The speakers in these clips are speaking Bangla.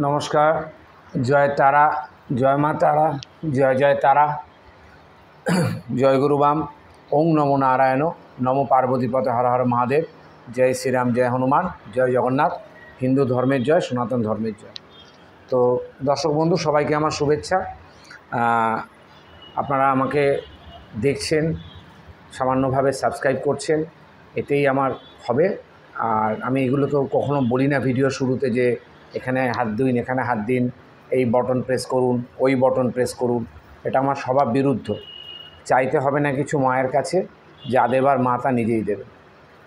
নমস্কার। জয় তারা, জয় মা তারা, জয় জয় তারা, জয় গুরুবাম। ওং নমো নারায়ণ, নমো পার্বতীপতে, হর হর মহাদেব। জয় শ্রীরাম, জয় হনুমান, জয় জগন্নাথ। হিন্দু ধর্মের জয়, সনাতন ধর্মের জয়। তো দর্শক বন্ধু সবাইকে আমার শুভেচ্ছা। আপনারা আমাকে দেখছেন, সামান্যভাবে সাবস্ক্রাইব করছেন, এতেই আমার হবে। আর আমি এগুলো তো কখনো বলি না ভিডিও শুরুতে যে এখানে হাত দিন, এখানে হাত দিন, এই বটন প্রেস করুন, ওই বটন প্রেস করুন। এটা আমার স্বভাব বিরুদ্ধ। চাইতে হবে না কিছু মায়ের কাছে, যা দেবার মা তা নিজেই দেবে।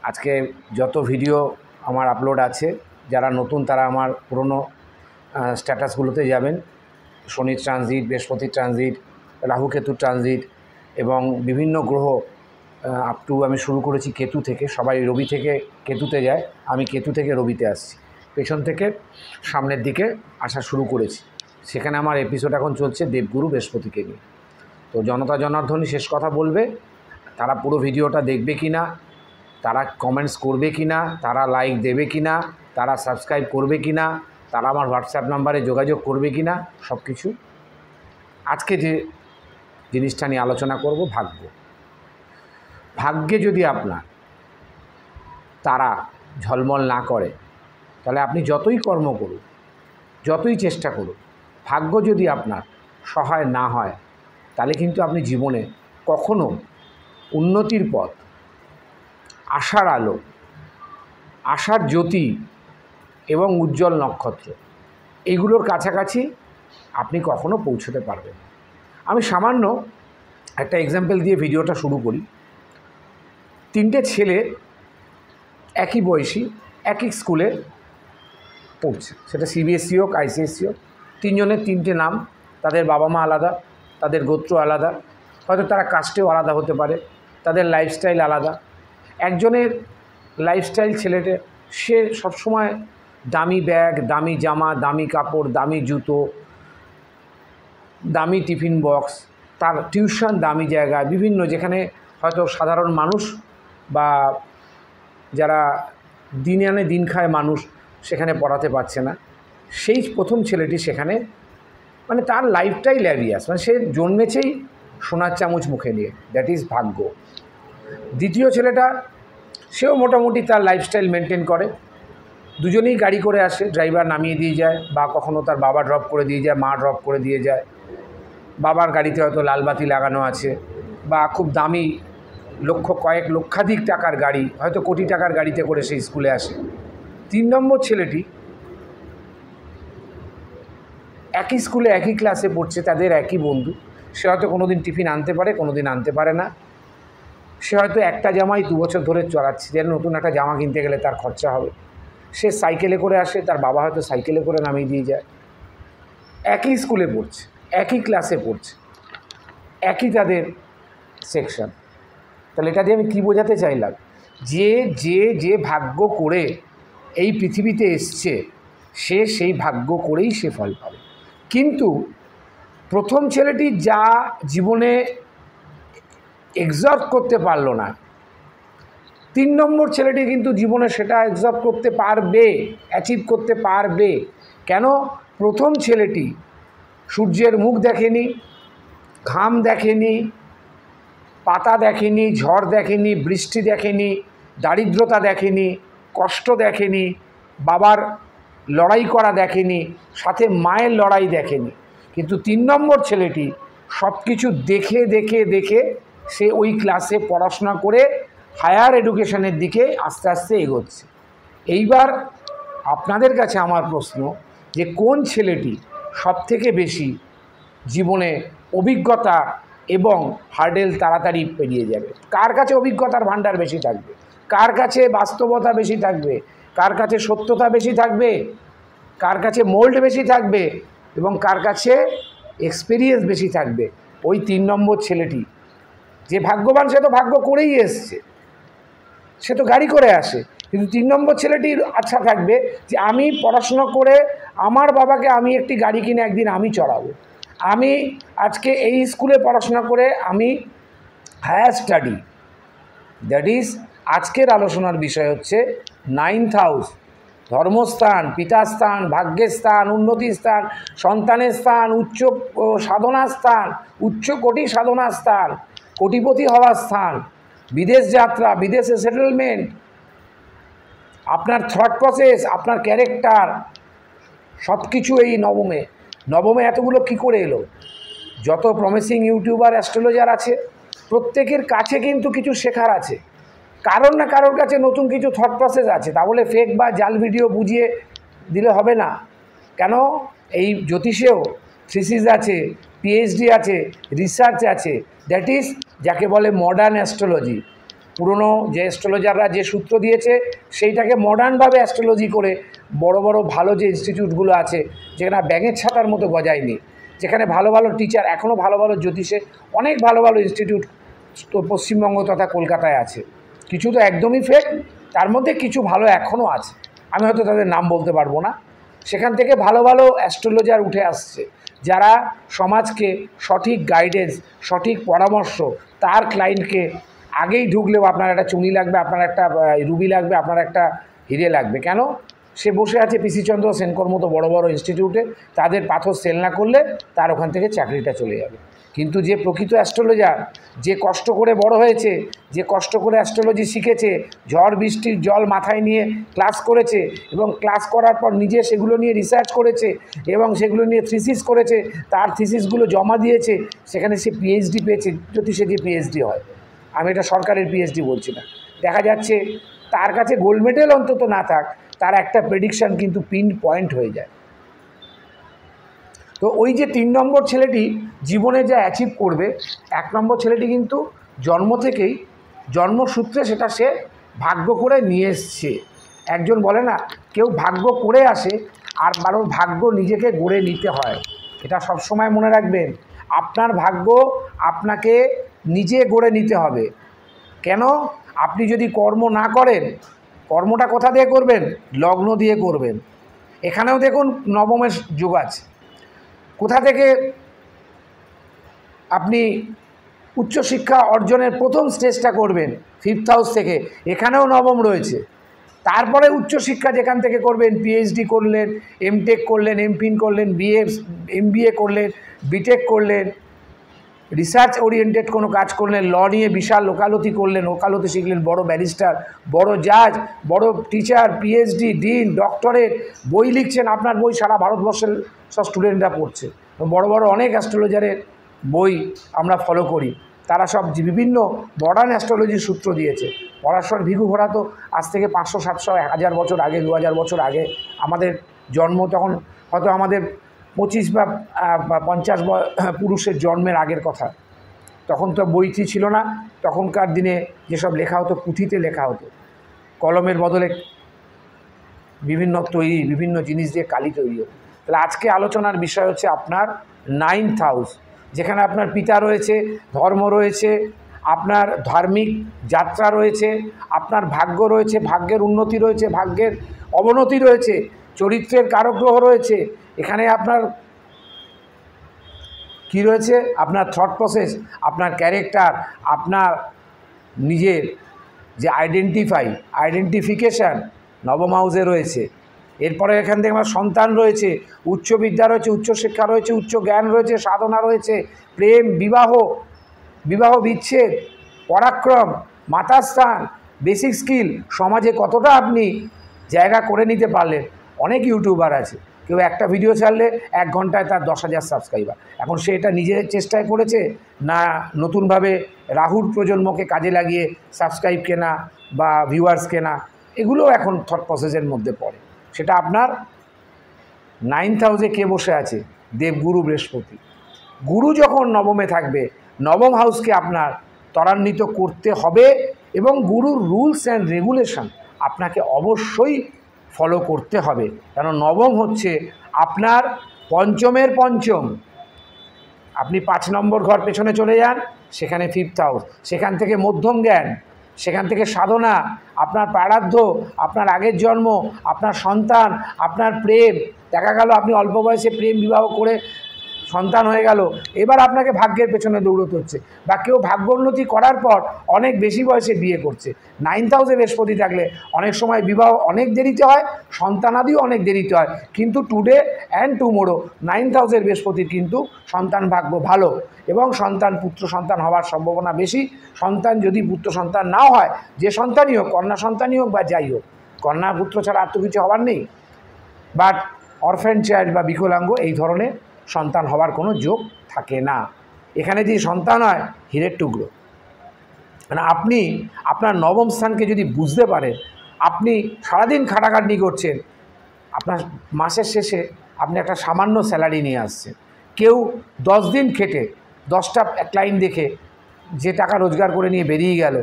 আজকে যত ভিডিও আমার আপলোড আছে, যারা নতুন তারা আমার পুরনো স্ট্যাটাসগুলোতে যাবেন। শনির ট্রানজিট, বৃহস্পতির ট্রানজিট, রাহুকেতুর ট্রানজিট এবং বিভিন্ন গ্রহ আপ টু আমি শুরু করেছি কেতু থেকে। সবাই রবি থেকে কেতুতে যায়, আমি কেতু থেকে রবিতে আসছি। পেছন থেকে সামনের দিকে আসা শুরু করেছি। সেখানে আমার এপিসোড এখন চলছে দেবগুরু বৃহস্পতিকে নিয়ে। তো জনতা জনার্দনই শেষ কথা বলবে। তারা পুরো ভিডিওটা দেখবে কি না, তারা কমেন্টস করবে কি না, তারা লাইক দেবে কি না, তারা সাবস্ক্রাইব করবে কি না, তারা আমার হোয়াটসঅ্যাপ নাম্বারে যোগাযোগ করবে কি না, সব কিছু। আজকে যে জিনিসটা নিয়ে আলোচনা করব, ভাগ্যে যদি আপনার তারা ঝলমল না করে, তাহলে আপনি যতই কর্ম করুন, যতই চেষ্টা করুন, ভাগ্য যদি আপনার সহায় না হয়, তাহলে কিন্তু আপনি জীবনে কখনো উন্নতির পথ, আশার আলো, আশার জ্যোতি এবং উজ্জ্বল নক্ষত্র, এইগুলোর কাছাকাছি আপনি কখনো পৌঁছতে পারবেন না। আমি সামান্য একটা এক্সাম্পল দিয়ে ভিডিওটা শুরু করি। 3টে ছেলে একই বয়সী, একই স্কুলে পড়ছে, সেটা সিবিএসসি হোক, আইসিএসসি হোক। 3জনের 3টে নাম, তাদের বাবা মা আলাদা, তাদের গোত্র আলাদা, হয়তো তারা কাস্টেও আলাদা হতে পারে, তাদের লাইফস্টাইল আলাদা। একজনের লাইফস্টাইল ছেলেটা, সে সবসময় দামি ব্যাগ, দামি জামা, দামি কাপড়, দামি জুতো, দামি টিফিন বক্স, তার টিউশন দামি জায়গায়, বিভিন্ন, যেখানে হয়তো সাধারণ মানুষ বা যারা দিন আনে দিন খায় মানুষ সেখানে পড়াতে পারছে না। সেই প্রথম ছেলেটি সেখানে, মানে তার লাইফটাই ল্যাভিয়াস, মানে সে জন্মেছেই সোনার চামচ মুখে নিয়ে, দ্যাট ইজ ভাগ্য। দ্বিতীয় ছেলেটা, সেও মোটামুটি তার লাইফস্টাইল মেনটেন করে। দুজনেই গাড়ি করে আসে, ড্রাইভার নামিয়ে দিয়ে যায়, বা কখনও তার বাবা ড্রপ করে দিয়ে যায়, মা ড্রপ করে দিয়ে যায়। বাবার গাড়িতে হয়তো লালবাতি লাগানো আছে, বা খুব দামি কয়েক লক্ষাধিক টাকার গাড়ি, হয়তো কোটি টাকার গাড়িতে করে সেই স্কুলে আসে। 3 নম্বর ছেলেটি একই স্কুলে একই ক্লাসে পড়ছে, তাদের একই বন্ধু। সে হয়তো কোনো দিন টিফিন আনতে পারে, কোনো দিন আনতে পারে না। সে হয়তো একটা জামাই 2 বছর ধরে চড়াচ্ছে, যেন নতুন একটা জামা কিনতে গেলে তার খরচা হবে। সে সাইকেলে করে আসে, তার বাবা হয়তো সাইকেলে করে নামিয়ে দিয়ে যায়। একই স্কুলে পড়ছে, একই ক্লাসে পড়ছে, একই তাদের সেকশন। তাহলে এটা দিয়ে আমি কী বোঝাতে চাইলাম, যে যে যে ভাগ্য করে এই পৃথিবীতে এসছে, সে সেই ভাগ্য করেই সে ফল পাবে। কিন্তু প্রথম ছেলেটি যা জীবনে এক্সর্ব করতে পারলো না, 3 নম্বর ছেলেটি কিন্তু জীবনে সেটা এক্সর্ব করতে পারবে, অ্যাচিভ করতে পারবে। কেন? প্রথম ছেলেটি সূর্যের মুখ দেখেনি, ঘাম দেখেনি, পাতা দেখেনি, ঝড় দেখেনি, বৃষ্টি দেখেনি, দারিদ্রতা দেখেনি, কষ্ট দেখেনি, বাবার লড়াই করা দেখেনি, সাথে মায়ের লড়াই দেখেনি। কিন্তু 3 নম্বর ছেলেটি সব কিছু দেখে দেখে দেখে সে ওই ক্লাসে পড়াশোনা করে হায়ার এডুকেশনের দিকে আস্তে আস্তে এগোচ্ছে। এইবার আপনাদের কাছে আমার প্রশ্ন, যে কোন ছেলেটি সবথেকে বেশি জীবনে অভিজ্ঞতা এবং হার্ডেল তাড়াতাড়ি পেরিয়ে যাবে? কার কাছে অভিজ্ঞতার ভাণ্ডার বেশি থাকবে? কার কাছে বাস্তবতা বেশি থাকবে? কার কাছে সত্যতা বেশি থাকবে? কার কাছে মোল্ড বেশি থাকবে? এবং কার কাছে এক্সপিরিয়েন্স বেশি থাকবে? ওই 3 নম্বর ছেলেটি। যে ভাগ্যবান সে তো ভাগ্য করেই এসছে, সে তো গাড়ি করে আসে। কিন্তু 3 নম্বর ছেলেটির আচ্ছা থাকবে যে আমি পড়াশুনো করে আমার বাবাকে আমি একটি গাড়ি কিনে একদিন আমি চড়াবো। আমি আজকে এই স্কুলে পড়াশোনা করে আমি হায়ার স্টাডি, দ্যাট ইজ আজকের আলোচনার বিষয় হচ্ছে 9th হাউস ধর্মস্থান, পিতাস্থান, ভাগ্যের স্থান, উন্নতির স্থান, সন্তানের স্থান, উচ্চ সাধনার স্থান, উচ্চ কোটি সাধনার স্থান, কোটিপতি হওয়ার স্থান, বিদেশ যাত্রা, বিদেশে সেটেলমেন্ট, আপনার থট প্রসেস, আপনার ক্যারেক্টার, সব কিছু এই নবমে। নবমে এতগুলো কি করে এলো? যত প্রমিসিং ইউটিউবার অ্যাস্ট্রোলজার আছে প্রত্যেকের কাছে কিন্তু কিছু শেখার আছে, কারোর না কারোর কাছে নতুন কিছু থট প্রসেস আছে। তা বলে ফেক বা জাল ভিডিও বুঝিয়ে দিলে হবে না। কেন? এই জ্যোতিষেও থিসিস আছে, পিএইচডি আছে, রিসার্চ আছে, দ্যাট ইজ যাকে বলে মডার্ন অ্যাস্ট্রোলজি। পুরনো যে অ্যাস্ট্রোলজাররা যে সূত্র দিয়েছে সেইটাকে মডার্নভাবে অ্যাস্ট্রোলজি করে বড় বড় ভালো যে ইনস্টিটিউটগুলো আছে, যেখানে ব্যাঙের ছাতার মতো গজায়নি, যেখানে ভালো ভালো টিচার, এখনও ভালো ভালো জ্যোতিষে অনেক ভালো ভালো ইনস্টিটিউট তো পশ্চিমবঙ্গ তথা কলকাতায় আছে। কিছু তো একদমই ফেক, তার মধ্যে কিছু ভালো এখনও আছে, আমি হয়তো তাদের নাম বলতে পারবো না। সেখান থেকে ভালো ভালো অ্যাস্ট্রোলজার উঠে আসছে, যারা সমাজকে সঠিক গাইডেন্স, সঠিক পরামর্শ, তার ক্লায়েন্টকে আগেই ঢুকলেও আপনার একটা চুনি লাগবে, আপনার একটা রুবি লাগবে, আপনার একটা হিরে লাগবে। কেন? সে বসে আছে পিসিচন্দ্র সেনকর মতো বড় বড় ইনস্টিটিউটে, তাদের পাথর সেল না করলে তার ওখান থেকে চাকরিটা চলে যাবে। কিন্তু যে প্রকৃত অ্যাস্ট্রোলজার, যে কষ্ট করে বড় হয়েছে, যে কষ্ট করে অ্যাস্ট্রোলজি শিখেছে, ঝড় বৃষ্টির জল মাথায় নিয়ে ক্লাস করেছে এবং ক্লাস করার পর নিজে সেগুলো নিয়ে রিসার্চ করেছে এবং সেগুলো নিয়ে থিসিস করেছে, তার থিসিসগুলো জমা দিয়েছে, সেখানে সে পিএইচডি পেয়েছে, যদি সে যে পিএইচডি হয়। আমি এটা সরকারের পিএইচডি বলছি না। দেখা যাচ্ছে তার কাছে গোল্ড মেডেল অন্তত না থাক, তার একটা প্রেডিকশান কিন্তু পিন পয়েন্ট হয়ে যায়। তো ওই যে 3 নম্বর ছেলেটি জীবনে যা অ্যাচিভ করবে, 1 নম্বর ছেলেটি কিন্তু জন্ম থেকেই, জন্মসূত্রে সেটা সে ভাগ্য করে নিয়ে এসছে। একজন বলে না, কেউ ভাগ্য করে আসে, আর কারোর ভাগ্য নিজেকে গড়ে নিতে হয়। এটা সবসময় মনে রাখবেন, আপনার ভাগ্য আপনাকে নিজে গড়ে নিতে হবে। কেন? আপনি যদি কর্ম না করেন, কর্মটা কোথা দিয়ে করবেন? লগ্ন দিয়ে করবেন। এখানেও দেখুন নবমের যোগ আছে। কোথা থেকে আপনি উচ্চশিক্ষা অর্জনের প্রথম স্টেজটা করবেন? 5th হাউস থেকে। এখানেও নবম রয়েছে। তারপরে উচ্চশিক্ষা যেখান থেকে করবেন, পিএইচডি করলেন, এমটেক করলেন, এমফিল করলেন, এমবিএ করলেন, বিটেক করলেন, রিসার্চ ওরিয়েন্টেড কোনো কাজ করলেন, ল নিয়ে বিশাল ওকালতি করলেন, ওকালতি শিখলেন, বড় ব্যারিস্টার, বড় জাজ, বড় টিচার, পিএইচডি, ডিন, ডক্টরেট, বই লিখছেন। আপনার বই সারা ভারতবর্ষের সব স্টুডেন্টরা পড়ছে। বড় বড় অনেক অ্যাস্ট্রোলজারের বই আমরা ফলো করি, তারা সব বিভিন্ন মডার্ন অ্যাস্ট্রোলজির সূত্র দিয়েছে। পরাশর ভিখু ঘোরা তো আজ থেকে 500, 700, 1000 বছর আগে, 2000 বছর আগে আমাদের জন্ম, তখন হয়তো আমাদের 25 বা 50 পুরুষের জন্মের আগের কথা। তখন তো বইটি ছিল না, তখনকার দিনে যেসব লেখা হতো পুঁথিতে লেখা হতো, কলমের বদলে বিভিন্ন জিনিস দিয়ে কালি তৈরি হতো। তাহলে আজকে আলোচনার বিষয় হচ্ছে আপনার 9th হাউস, যেখানে আপনার পিতা রয়েছে, ধর্ম রয়েছে, আপনার ধার্মিক যাত্রা রয়েছে, আপনার ভাগ্য রয়েছে, ভাগ্যের উন্নতি রয়েছে, ভাগ্যের অবনতি রয়েছে, চরিত্রের কারক গ্রহ রয়েছে। এখানে আপনার কি রয়েছে? আপনার থট প্রসেস, আপনার ক্যারেক্টার, আপনার নিজের যে আইডেন্টিফিকেশান নবম হাউসে রয়েছে। এরপরে এখান থেকে আমার সন্তান রয়েছে, উচ্চ বিদ্যা রয়েছে, উচ্চশিক্ষা রয়েছে, উচ্চ জ্ঞান রয়েছে, সাধনা রয়েছে, প্রেম, বিবাহ বিচ্ছেদ, পরাক্রম, মাতাস্থান, বেসিক স্কিল, সমাজে কতটা আপনি জায়গা করে নিতে পারলেন। অনেক ইউটিউবার আছে, কেউ একটা ভিডিও ছাড়লে 1 ঘন্টায় তার 10,000 সাবস্ক্রাইবার। এখন সে এটা নিজের চেষ্টায় করেছে, না নতুনভাবে রাহুর প্রজন্মকে কাজে লাগিয়ে সাবস্ক্রাইব কেনা বা ভিউয়ার্স কেনা, এগুলোও এখন থট প্রসেসের মধ্যে পড়ে। সেটা আপনার 9th হাউসে কে বসে আছে? দেবগুরু বৃহস্পতি। গুরু যখন নবমে থাকবে, নবম হাউসকে আপনার ত্বরান্বিত করতে হবে এবং গুরুর রুলস অ্যান্ড রেগুলেশন আপনাকে অবশ্যই ফলো করতে হবে। কারণ নবম হচ্ছে আপনার পঞ্চমের পঞ্চম। আপনি 5 নম্বর ঘর পেছনে চলে যান, সেখানে 5th হাউস, সেখান থেকে মধ্যম জ্ঞান, সেখান থেকে সাধনা, আপনার প্রারাব্ধ, আপনার আগের জন্ম, আপনার সন্তান, আপনার প্রেম। দেখা গেল আপনি অল্প বয়সে প্রেম বিবাহ করে সন্তান হয়ে গেল, এবার আপনাকে ভাগ্যের পেছনে দৌড়তে হচ্ছে। বা কেউ ভাগ্য উন্নতি করার পর অনেক বেশি বয়সে বিয়ে করছে। 9th হাউসে বৃহস্পতি থাকলে অনেক সময় বিবাহ অনেক দেরিতে হয়, সন্তানাদিও অনেক দেরিতে হয়। কিন্তু টুডে অ্যান্ড টুমোরো 9th হাউসের বৃহস্পতির কিন্তু সন্তান ভাগ্য ভালো, এবং সন্তান পুত্র সন্তান হওয়ার সম্ভাবনা বেশি। সন্তান যদি পুত্র সন্তান নাও হয়, যে সন্তানই হোক, কন্যা সন্তানই হোক বা যাই হোক, কন্যা পুত্র ছাড়া আর তো কিছু হওয়ার নেই, বাট অরফ্যান চাইল্ড বা বিকলাঙ্গ এই ধরনের সন্তান হওয়ার কোনো যোগ থাকে না। এখানে যে সন্তান হয় হীরের টুকরো। মানে আপনি আপনার নবম স্থানকে যদি বুঝতে পারেন, আপনি সারাদিন খাটাখাটনি করছেন, আপনার মাসের শেষে আপনি একটা সামান্য স্যালারি নিয়ে আসছেন। কেউ 10 দিন খেটে 10টা ক্লায়েন্ট দেখে যে টাকা রোজগার করে নিয়ে বেরিয়ে গেল,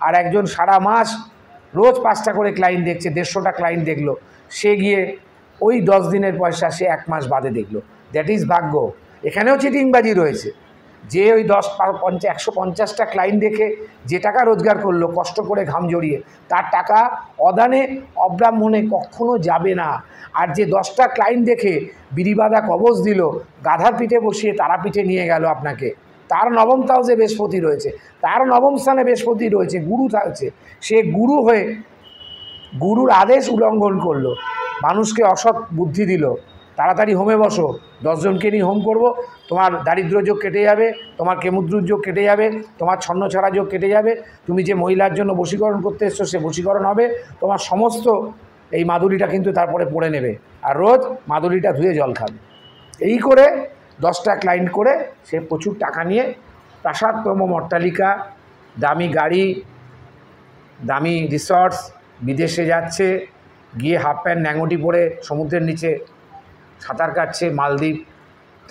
আর একজন সারা মাস রোজ 5টা করে ক্লায়েন্ট দেখছে, 150টা ক্লায়েন্ট দেখলো, সে গিয়ে ওই 10 দিনের পয়সা সে 1 মাস বাদে দেখলো। দ্যাট ইজ ভাগ্য। এখানেও চিটিংবাজি রয়েছে। যে ওই 150টা ক্লায়েন্ট দেখে যে টাকা রোজগার করলো কষ্ট করে ঘাম জড়িয়ে, তার টাকা অদানে অব্রাহ্মণে কখনো যাবে না। আর যে 10টা ক্লায়েন্ট দেখে বিড়িবাঁধা কবচ দিল, গাধার পিঠে বসিয়ে তারাপীঠে নিয়ে গেল আপনাকে, তার নবম হাউসে বৃহস্পতি রয়েছে, তার নবম স্থানে বৃহস্পতি রয়েছে, গুরু থাকছে, সে গুরু হয়ে গুরুর আদেশ উল্লঙ্ঘন করলো, মানুষকে অসৎ বুদ্ধি দিল, তাড়াতাড়ি হোমে বসো, 10 জনকে নিয়ে হোম করব, তোমার দারিদ্র্য যোগ কেটে যাবে, তোমার কেমুদ্রুর যোগ কেটে যাবে, তোমার ছন্নছাড়া যোগ কেটে যাবে, তুমি যে মহিলার জন্য বশীকরণ করতে এসছো সে বশীকরণ হবে, তোমার সমস্ত এই মাদুলিটা কিন্তু তারপরে পড়ে নেবে, আর রোজ মাদুলিটা ধুয়ে জল খাবে। এই করে 10টা ক্লায়েন্ট করে সে প্রচুর টাকা নিয়ে প্রাসাদতম অট্টালিকা, দামি গাড়ি, দামি রিসর্টস, বিদেশে যাচ্ছে, গিয়ে হাফ প্যান্ট ন্যাঙ্গটি পরে সমুদ্রের নিচে সাঁতার কাটছে, মালদ্বীপ,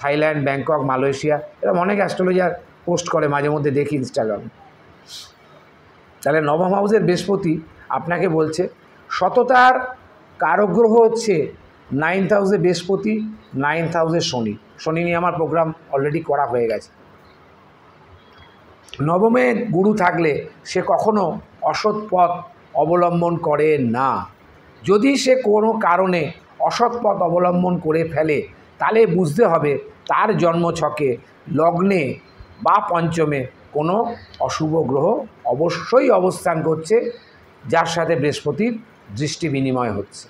থাইল্যান্ড, ব্যাংকক, মালয়েশিয়া, এরকম অনেক অ্যাস্ট্রোলজার পোস্ট করে, মাঝে মধ্যে দেখি ইনস্টাগ্রামে। তাহলে নবম হাউসের বৃহস্পতি আপনাকে বলছে সততার কারগ্রহ হচ্ছে 9th হাউসে বৃহস্পতি, 9th হাউসে শনি। শনি নিয়ে আমার প্রোগ্রাম অলরেডি করা হয়ে গেছে। নবমে গুরু থাকলে সে কখনো অসৎ পথ অবলম্বন করে না। যদি সে কোনো কারণে অসৎ পথ অবলম্বন করে ফেলে, তাহলে বুঝতে হবে তার জন্মছকে লগ্নে বা পঞ্চমে কোনো অশুভ গ্রহ অবশ্যই অবস্থান করছে, যার সাথে বৃহস্পতির দৃষ্টি বিনিময় হচ্ছে,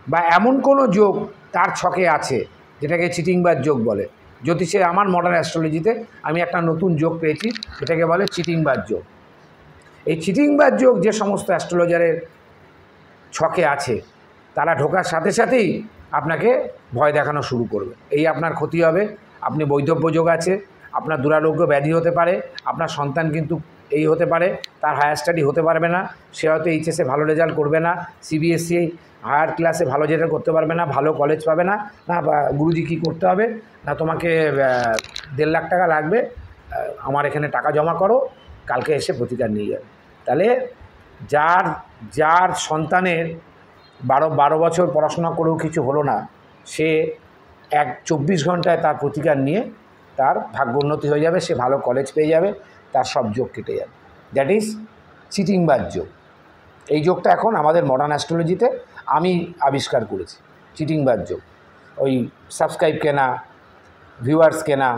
বা এমন কোনো যোগ তার ছকে আছে যেটাকে চিটিংবাজ যোগ বলে। জ্যোতিষে আমার মডার্ন অ্যাস্ট্রোলজিতে আমি একটা নতুন যোগ পেয়েছি, এটাকে বলে চিটিংবাজ যোগ। এই চিটিংবাজ যোগ যে সমস্ত অ্যাস্ট্রোলজারের ছকে আছে, তারা ঢোকার সাথে সাথেই আপনাকে ভয় দেখানো শুরু করবে, এই আপনার ক্ষতি হবে, আপনি বৈধব্য যোগ আছে, আপনার দুরারোগ্য ব্যাধি হতে পারে, আপনার সন্তান কিন্তু এই হতে পারে, তার হায়ার স্টাডি হতে পারবে না, সে হয়তো এইচএসে ভালো রেজাল্ট করবে না, সিবিএসসি হায়ার ক্লাসে ভালো রেজাল্ট করতে পারবে না, ভালো কলেজ পাবে না। না গুরুজি কী করতে হবে না, তোমাকে 1.5 লাখ টাকা লাগবে, আমার এখানে টাকা জমা করো, কালকে এসে প্রতিকার নিয়ে যাবে। তাহলে যার সন্তানের 12 বছর পড়াশোনা করেও কিছু হলো না, সে 24 ঘন্টায় তার প্রতিকার নিয়ে তার ভাগ্য উন্নতি হয়ে যাবে, সে ভালো কলেজ পেয়ে যাবে, তার সব যোগ কেটে যাবে। দ্যাট ইজ চিটিংবাজ যোগ। এই যোগটা এখন আমাদের মডার্ন অ্যাস্ট্রোলজিতে আমি আবিষ্কার করেছি, চিটিংবাজ যোগ। ওই সাবস্ক্রাইব কেনা, ভিউয়ার্স কেনা,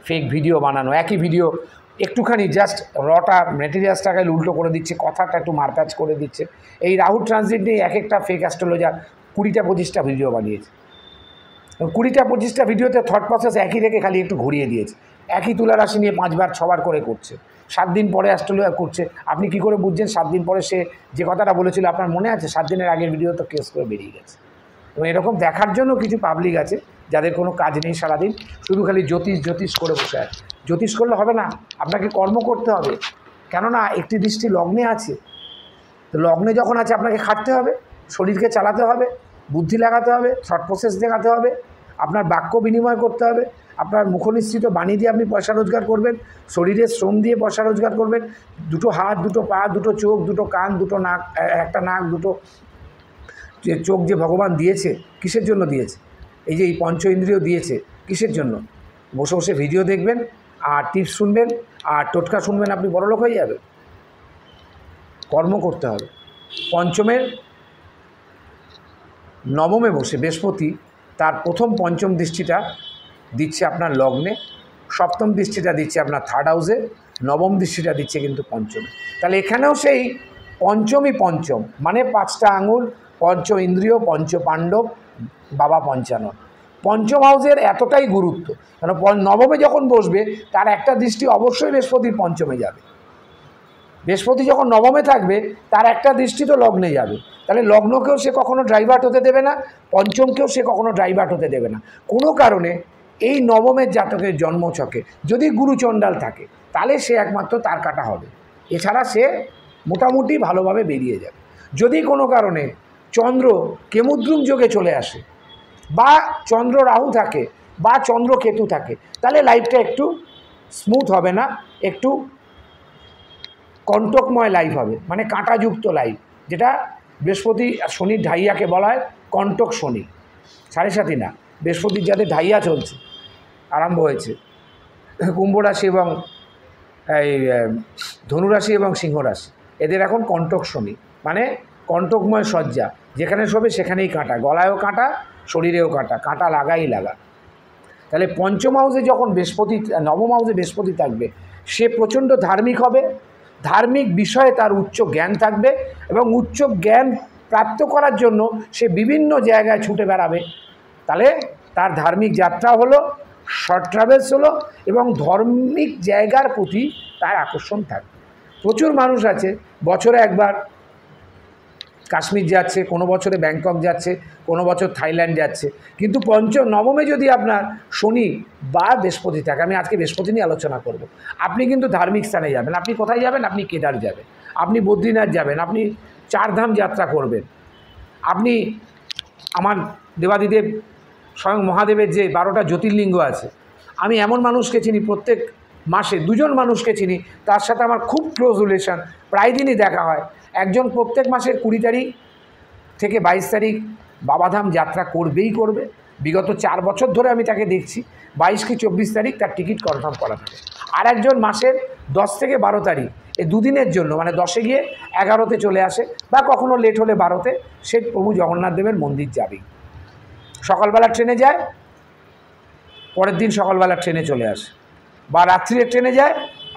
ফেক ভিডিও বানানো, একই ভিডিও একটুখানি জাস্ট রটা মেটেরিয়ালসটাকে উল্টো করে দিচ্ছে, কথাটা একটু মারপ্যাচ করে দিচ্ছে। এই রাহু ট্রানজিট নিয়ে এক একটা ফেক অ্যাস্ট্রোলজার 20টা-25টা ভিডিও বানিয়েছে। 20টা-25টা ভিডিওতে থট প্রসেস একই রেখে খালি একটু ঘুরিয়ে দিয়েছে, একই তুলা রাশি নিয়ে 5বার 6বার করে করছে, 7 দিন পরে অ্যাস্ট্রোলজার করছে। আপনি কি করে বুঝছেন 7 দিন পরে সে যে কথাটা বলেছিল আপনার মনে আছে? 7 দিনের আগের ভিডিও তো কেস করে বেরিয়ে গেছে। এবং এরকম দেখার জন্য কিছু পাবলিক আছে যাদের কোনো কাজ নেই, সারাদিন শুধু খালি জ্যোতিষ করে বসে আছে। জ্যোতিষ করলে হবে না, আপনাকে কর্ম করতে হবে, কেননা একটি দৃষ্টি লগ্নে আছে। তো লগ্নে যখন আছে আপনাকে খাটতে হবে, শরীরকে চালাতে হবে, বুদ্ধি লাগাতে হবে, থট প্রসেস দেখাতে হবে, আপনার বাক্য বিনিময় করতে হবে, আপনার মুখনিসৃত বাণী দিয়ে আপনি পয়সা রোজগার করবেন, শরীরের শ্রম দিয়ে পয়সা রোজগার করবেন। 2টো হাত, 2টো পা, 2টো চোখ, 2টো কান, 2টো নাক, একটা নাক, 2টো চোখ যে ভগবান দিয়েছে, কিসের জন্য দিয়েছে? এই যে এই পঞ্চ ইন্দ্রিয় দিয়েছে কিসের জন্য? বসে বসে ভিডিও দেখবেন আর টিপস শুনবেন আর টোটকা শুনবেন, আপনি বড়লোক হয়ে যাবেন? কর্ম করতে হবে। পঞ্চমের নবমে বসে বৃহস্পতি তার প্রথম পঞ্চম দৃষ্টিটা দিচ্ছে আপনার লগ্নে, সপ্তম দৃষ্টিটা দিচ্ছে আপনার থার্ড হাউসে, নবম দৃষ্টিটা দিচ্ছে কিন্তু পঞ্চমে। তাহলে এখানেও সেই পঞ্চমই পঞ্চম, মানে 5টা আঙুল, পঞ্চ ইন্দ্রিয়, পঞ্চ পাণ্ডব, বাবা পঞ্চানন। পঞ্চম হাউসের এতটাই গুরুত্ব, কারণ নবমে যখন বসবে তার একটা দৃষ্টি অবশ্যই বৃহস্পতির পঞ্চমে যাবে। বৃহস্পতি যখন নবমে থাকবে তার একটা দৃষ্টি তো লগ্নে যাবে, তাহলে লগ্নকেও সে কখনো ড্রাইভার্ট হতে দেবে না, পঞ্চমকেও সে কখনো ড্রাইভার্ট হতে দেবে না। কোনো কারণে এই নবমের জাতকের জন্মছকে যদি গুরুচণ্ডাল থাকে তাহলে সে একমাত্র তার কাটা হবে, এছাড়া সে মোটামুটি ভালোভাবে বেরিয়ে যাবে। যদি কোনো কারণে চন্দ্র কেমুদ্রুম যোগে চলে আসে, বা চন্দ্র রাহু থাকে, বা চন্দ্র কেতু থাকে, তাহলে লাইফটা একটু স্মুথ হবে না, একটু কণ্টকময় লাইফ হবে, মানে কাঁটাযুক্ত লাইফ, যেটা বৃহস্পতি শনির ঢাইয়াকে বলা হয় কণ্টক শনি। 7.5 না, বৃহস্পতির যাদের ঢাইয়া চলছে, আরম্ভ হয়েছে, কুম্ভ রাশি এবং এই ধনুরাশি এবং সিংহ রাশি, এদের এখন কণ্টক শনি, মানে কণ্টকময় সজ্জা, যেখানে শোবে সেখানেই কাঁটা, গলায়ও কাঁটা, শরীরেও কাঁটা, কাঁটা লাগাই লাগা। তাহলে পঞ্চম হাউসে যখন বৃহস্পতি, নবম হাউসে বৃহস্পতি থাকবে, সে প্রচণ্ড ধার্মিক হবে, ধার্মিক বিষয়ে তার উচ্চ জ্ঞান থাকবে, এবং উচ্চ জ্ঞান প্রাপ্ত করার জন্য সে বিভিন্ন জায়গায় ছুটে বেড়াবে। তাহলে তার ধার্মিক যাত্রা হলো, শর্ট ট্রাভেলস হলো, এবং ধার্মিক জায়গার প্রতি তার আকর্ষণ থাকবে। প্রচুর মানুষ আছে বছরে একবার কাশ্মীর যাচ্ছে, কোনো বছরে ব্যাংকক যাচ্ছে, কোনো বছর থাইল্যান্ড যাচ্ছে, কিন্তু নবমে যদি আপনার শনি বা বৃহস্পতি থাকে, আমি আজকে বৃহস্পতি নিয়ে আলোচনা করব, আপনি কিন্তু ধার্মিক স্থানে যাবেন। আপনি কোথায় যাবেন? আপনি কেদার যাবেন, আপনি বদ্রীনাথ যাবেন, আপনি 4 ধাম যাত্রা করবেন, আপনি আমার দেবাদিদেব স্বয়ং মহাদেবের যে 12টা জ্যোতির্লিঙ্গ আছে, আমি এমন মানুষকে চিনি, প্রত্যেক মাসে 2জন মানুষকে চিনি, তার সাথে আমার খুব ক্লোজ রিলেশন, প্রায় দিনই দেখা হয়। একজন প্রত্যেক মাসের 20 তারিখ থেকে 22 তারিখ বাবাধাম যাত্রা করবেই করবে, বিগত 4 বছর ধরে আমি তাকে দেখছি, 22 কি 24 তারিখ তার টিকিট কনফার্ম করা থাকে। আর একজন মাসের 10 থেকে 12 তারিখ, এই 2 দিনের জন্য, মানে 10-এ গিয়ে 11-তে চলে আসে, বা কখনো লেট হলে 12-তে সে প্রভু জগন্নাথ দেবের মন্দির যাবেই। সকালবেলা ট্রেনে যায়, পরের দিন সকালবেলা ট্রেনে চলে আসে, বা রাত্রির ট্রেনে যায়,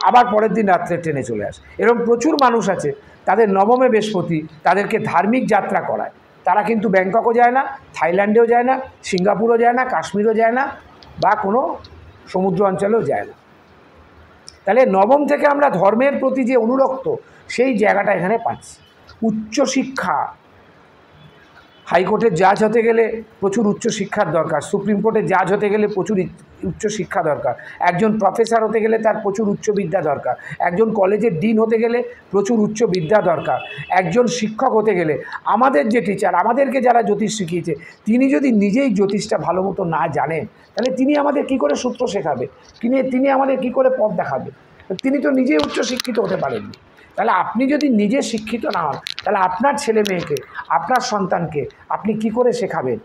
আবার পরের দিন রাত্রের ট্রেনে চলে আসে। এরকম প্রচুর মানুষ আছে, তাদের নবমে বৃহস্পতি তাদেরকে ধার্মিক যাত্রা করায়। তারা কিন্তু ব্যাংককও যায় না, থাইল্যান্ডেও যায় না, সিঙ্গাপুরও যায় না, কাশ্মীরও যায় না, বা কোনো সমুদ্র অঞ্চলেও যায় না। তাহলে নবম থেকে আমরা ধর্মের প্রতি যে অনুরক্ত, সেই জায়গাটা এখানে পাচ্ছি। উচ্চশিক্ষা, হাইকোর্টের জাজ হতে গেলে প্রচুর উচ্চশিক্ষার দরকার, সুপ্রিম কোর্টের জাজ হতে গেলে প্রচুর উচ্চশিক্ষা দরকার, একজন প্রফেসর হতে গেলে তার প্রচুর উচ্চবিদ্যা দরকার, একজন কলেজের ডিন হতে গেলে প্রচুর উচ্চবিদ্যা দরকার, একজন শিক্ষক হতে গেলে, আমাদের যে টিচার, আমাদেরকে যারা জ্যোতিষ শিখিয়েছে, তিনি যদি নিজেই জ্যোতিষটা ভালো মতো না জানেন, তাহলে তিনি আমাদের কি করে সূত্র শেখাবে, তিনি আমাদের কি করে পথ দেখাবে? তিনি তো নিজেই উচ্চশিক্ষিত হতে পারেননি। তাহলে আপনি যদি নিজে শিক্ষিত না হন, তাহলে আপনার ছেলে মেয়েকে, আপনার সন্তানকে আপনি কি করে শেখাবেন?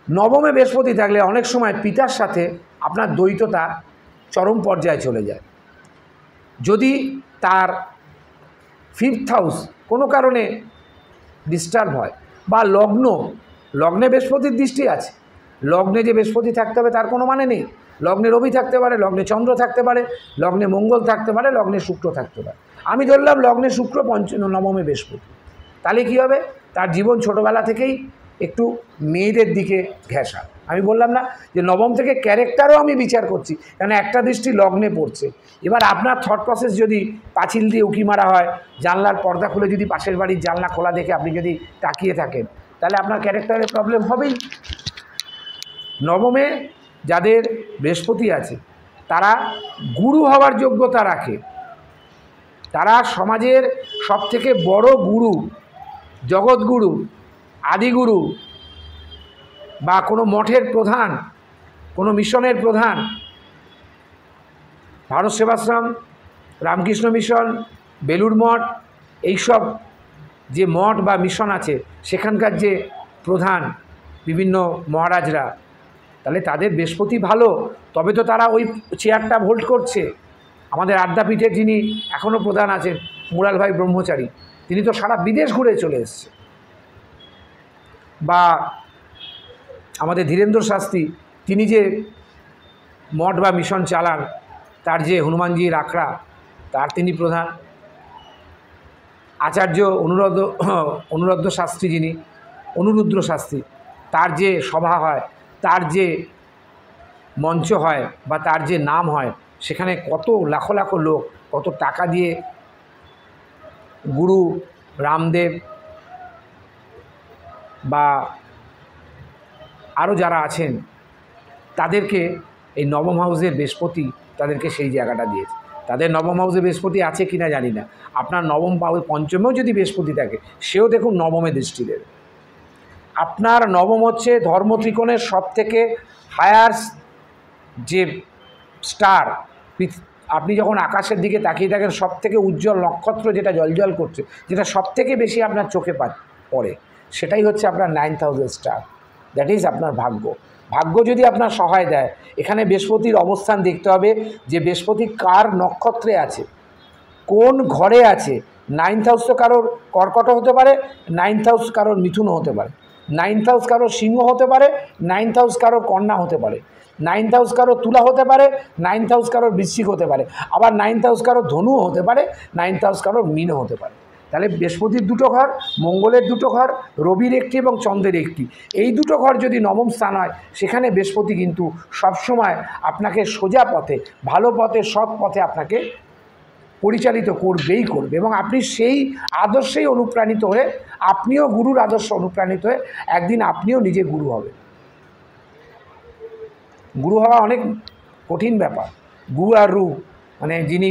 নবমে বৃহস্পতি থাকলে অনেক সময় পিতার সাথে আপনার দ্বৈততা চরম পর্যায়ে চলে যায়। যদি তার 5th হাউস কোনো কারণে ডিস্টার্ব হয়, বা লগ্নে বৃহস্পতির দৃষ্টি আছে, লগ্নে যে বৃহস্পতি থাকতে হবে তার কোনো মানে নেই। লগ্নে রবি থাকতে পারে, লগ্নে চন্দ্র থাকতে পারে, লগ্নে মঙ্গল থাকতে পারে, লগ্নে শুক্র থাকতে পারে। আমি ধরলাম লগ্নে শুক্র, নবমে বৃহস্পতি, তাহলে কী হবে? তার জীবন ছোটোবেলা থেকেই একটু মেয়েদের দিকে ঘেঁষা। আমি বললাম না যে নবম থেকে ক্যারেক্টারও আমি বিচার করছি, কারণ একটা দৃষ্টি লগ্নে পড়ছে। এবার আপনার থট প্রসেস যদি পাঁচিল দিয়ে উঁকি মারা হয়, জানলার পর্দা খুলে যদি পাশের বাড়ির জানলা খোলা দেখে আপনি যদি তাকিয়ে থাকেন, তাহলে আপনার ক্যারেক্টারের প্রবলেম হবেই। নবমে যাদের বৃহস্পতি আছে তারা গুরু হওয়ার যোগ্যতা রাখে, তারা সমাজের সবথেকে বড় গুরু, জগৎগুরু, আদিগুরু, বা কোনো মঠের প্রধান, কোনো মিশনের প্রধান, ভারত সেবাশ্রম, রামকৃষ্ণ মিশন, বেলুড় মঠ, এইসব যে মঠ বা মিশন আছে সেখানকার যে প্রধান বিভিন্ন মহারাজরা, তাহলে তাদের বৃহস্পতি ভালো, তবে তো তারা ওই চেয়ারটা হোল্ড করছে। আমাদের আদ্যাপীঠের যিনি এখনও প্রধান আছেন, মুরাল ভাই ব্রহ্মচারী, তিনি তো সারা বিদেশ ঘুরে চলে এসছে। বা আমাদের ধীরেন্দ্র শাস্ত্রী তিনি যে মঠ বা মিশন চালান, তার যে হনুমানজির আখড়া তার তিনি প্রধান। আচার্য অনুরুদ্র শাস্ত্রী, যিনি অনুরুদ্র শাস্ত্রী, তার যে সভা হয়, তার যে মঞ্চ হয় বা তার যে নাম হয়, সেখানে কত লাখো লাখো লোক কত টাকা দিয়ে গুরু রামদেব বা আরও যারা আছেন তাদেরকে এই নবম হাউসের বৃহস্পতি তাদেরকে সেই জায়গাটা দিয়েছে। তাদের নবম হাউসে বৃহস্পতি আছে কি না জানি না, আপনার নবম পঞ্চমেও যদি বৃহস্পতি থাকে সেও দেখুন নবমে দৃষ্টি দেবে। আপনার নবম হচ্ছে ধর্ম ত্রিকোণের সবথেকে হায়ার যে স্টার। আপনি যখন আকাশের দিকে তাকিয়ে থাকেন সবথেকে উজ্জ্বল নক্ষত্র যেটা জ্বলজ্বল করছে, যেটা সবথেকে বেশি আপনার চোখে পড়ে, সেটাই হচ্ছে আপনার 9th হাউসের স্টার। দ্যাট ইজ আপনার ভাগ্য। ভাগ্য যদি আপনার সহায় দেয়, এখানে বৃহস্পতির অবস্থান দেখতে হবে যে বৃহস্পতি কার নক্ষত্রে আছে, কোন ঘরে আছে। 9th হাউস তো কারোর কর্কট হতে পারে, 9th হাউস কারোর মিথুন হতে পারে, 9th হাউস কারোর সিংহ হতে পারে, 9th হাউস কারোর কন্যা হতে পারে, 9th হাউস কারোর তুলা হতে পারে, 9th হাউস কারোর বৃশ্চিক হতে পারে, আবার 9th হাউস কারোর ধনুও হতে পারে, 9th হাউস কারোর মীনও হতে পারে। তাহলে বৃহস্পতির দুটো ঘর, মঙ্গলের দুটো ঘর, রবির একটি এবং চন্দ্রের একটি, এই দুটো ঘর যদি নবম স্থান হয়, সেখানে বৃহস্পতি কিন্তু সবসময় আপনাকে সোজা পথে, ভালো পথে, সৎ পথে আপনাকে পরিচালিত করবেই করবে। এবং আপনি সেই আদর্শেই অনুপ্রাণিত হয়ে, আপনিও গুরুর আদর্শ অনুপ্রাণিত হয়ে একদিন আপনিও নিজে গুরু হবেন। গুরু হওয়া অনেক কঠিন ব্যাপার। গু আর রু, মানে যিনি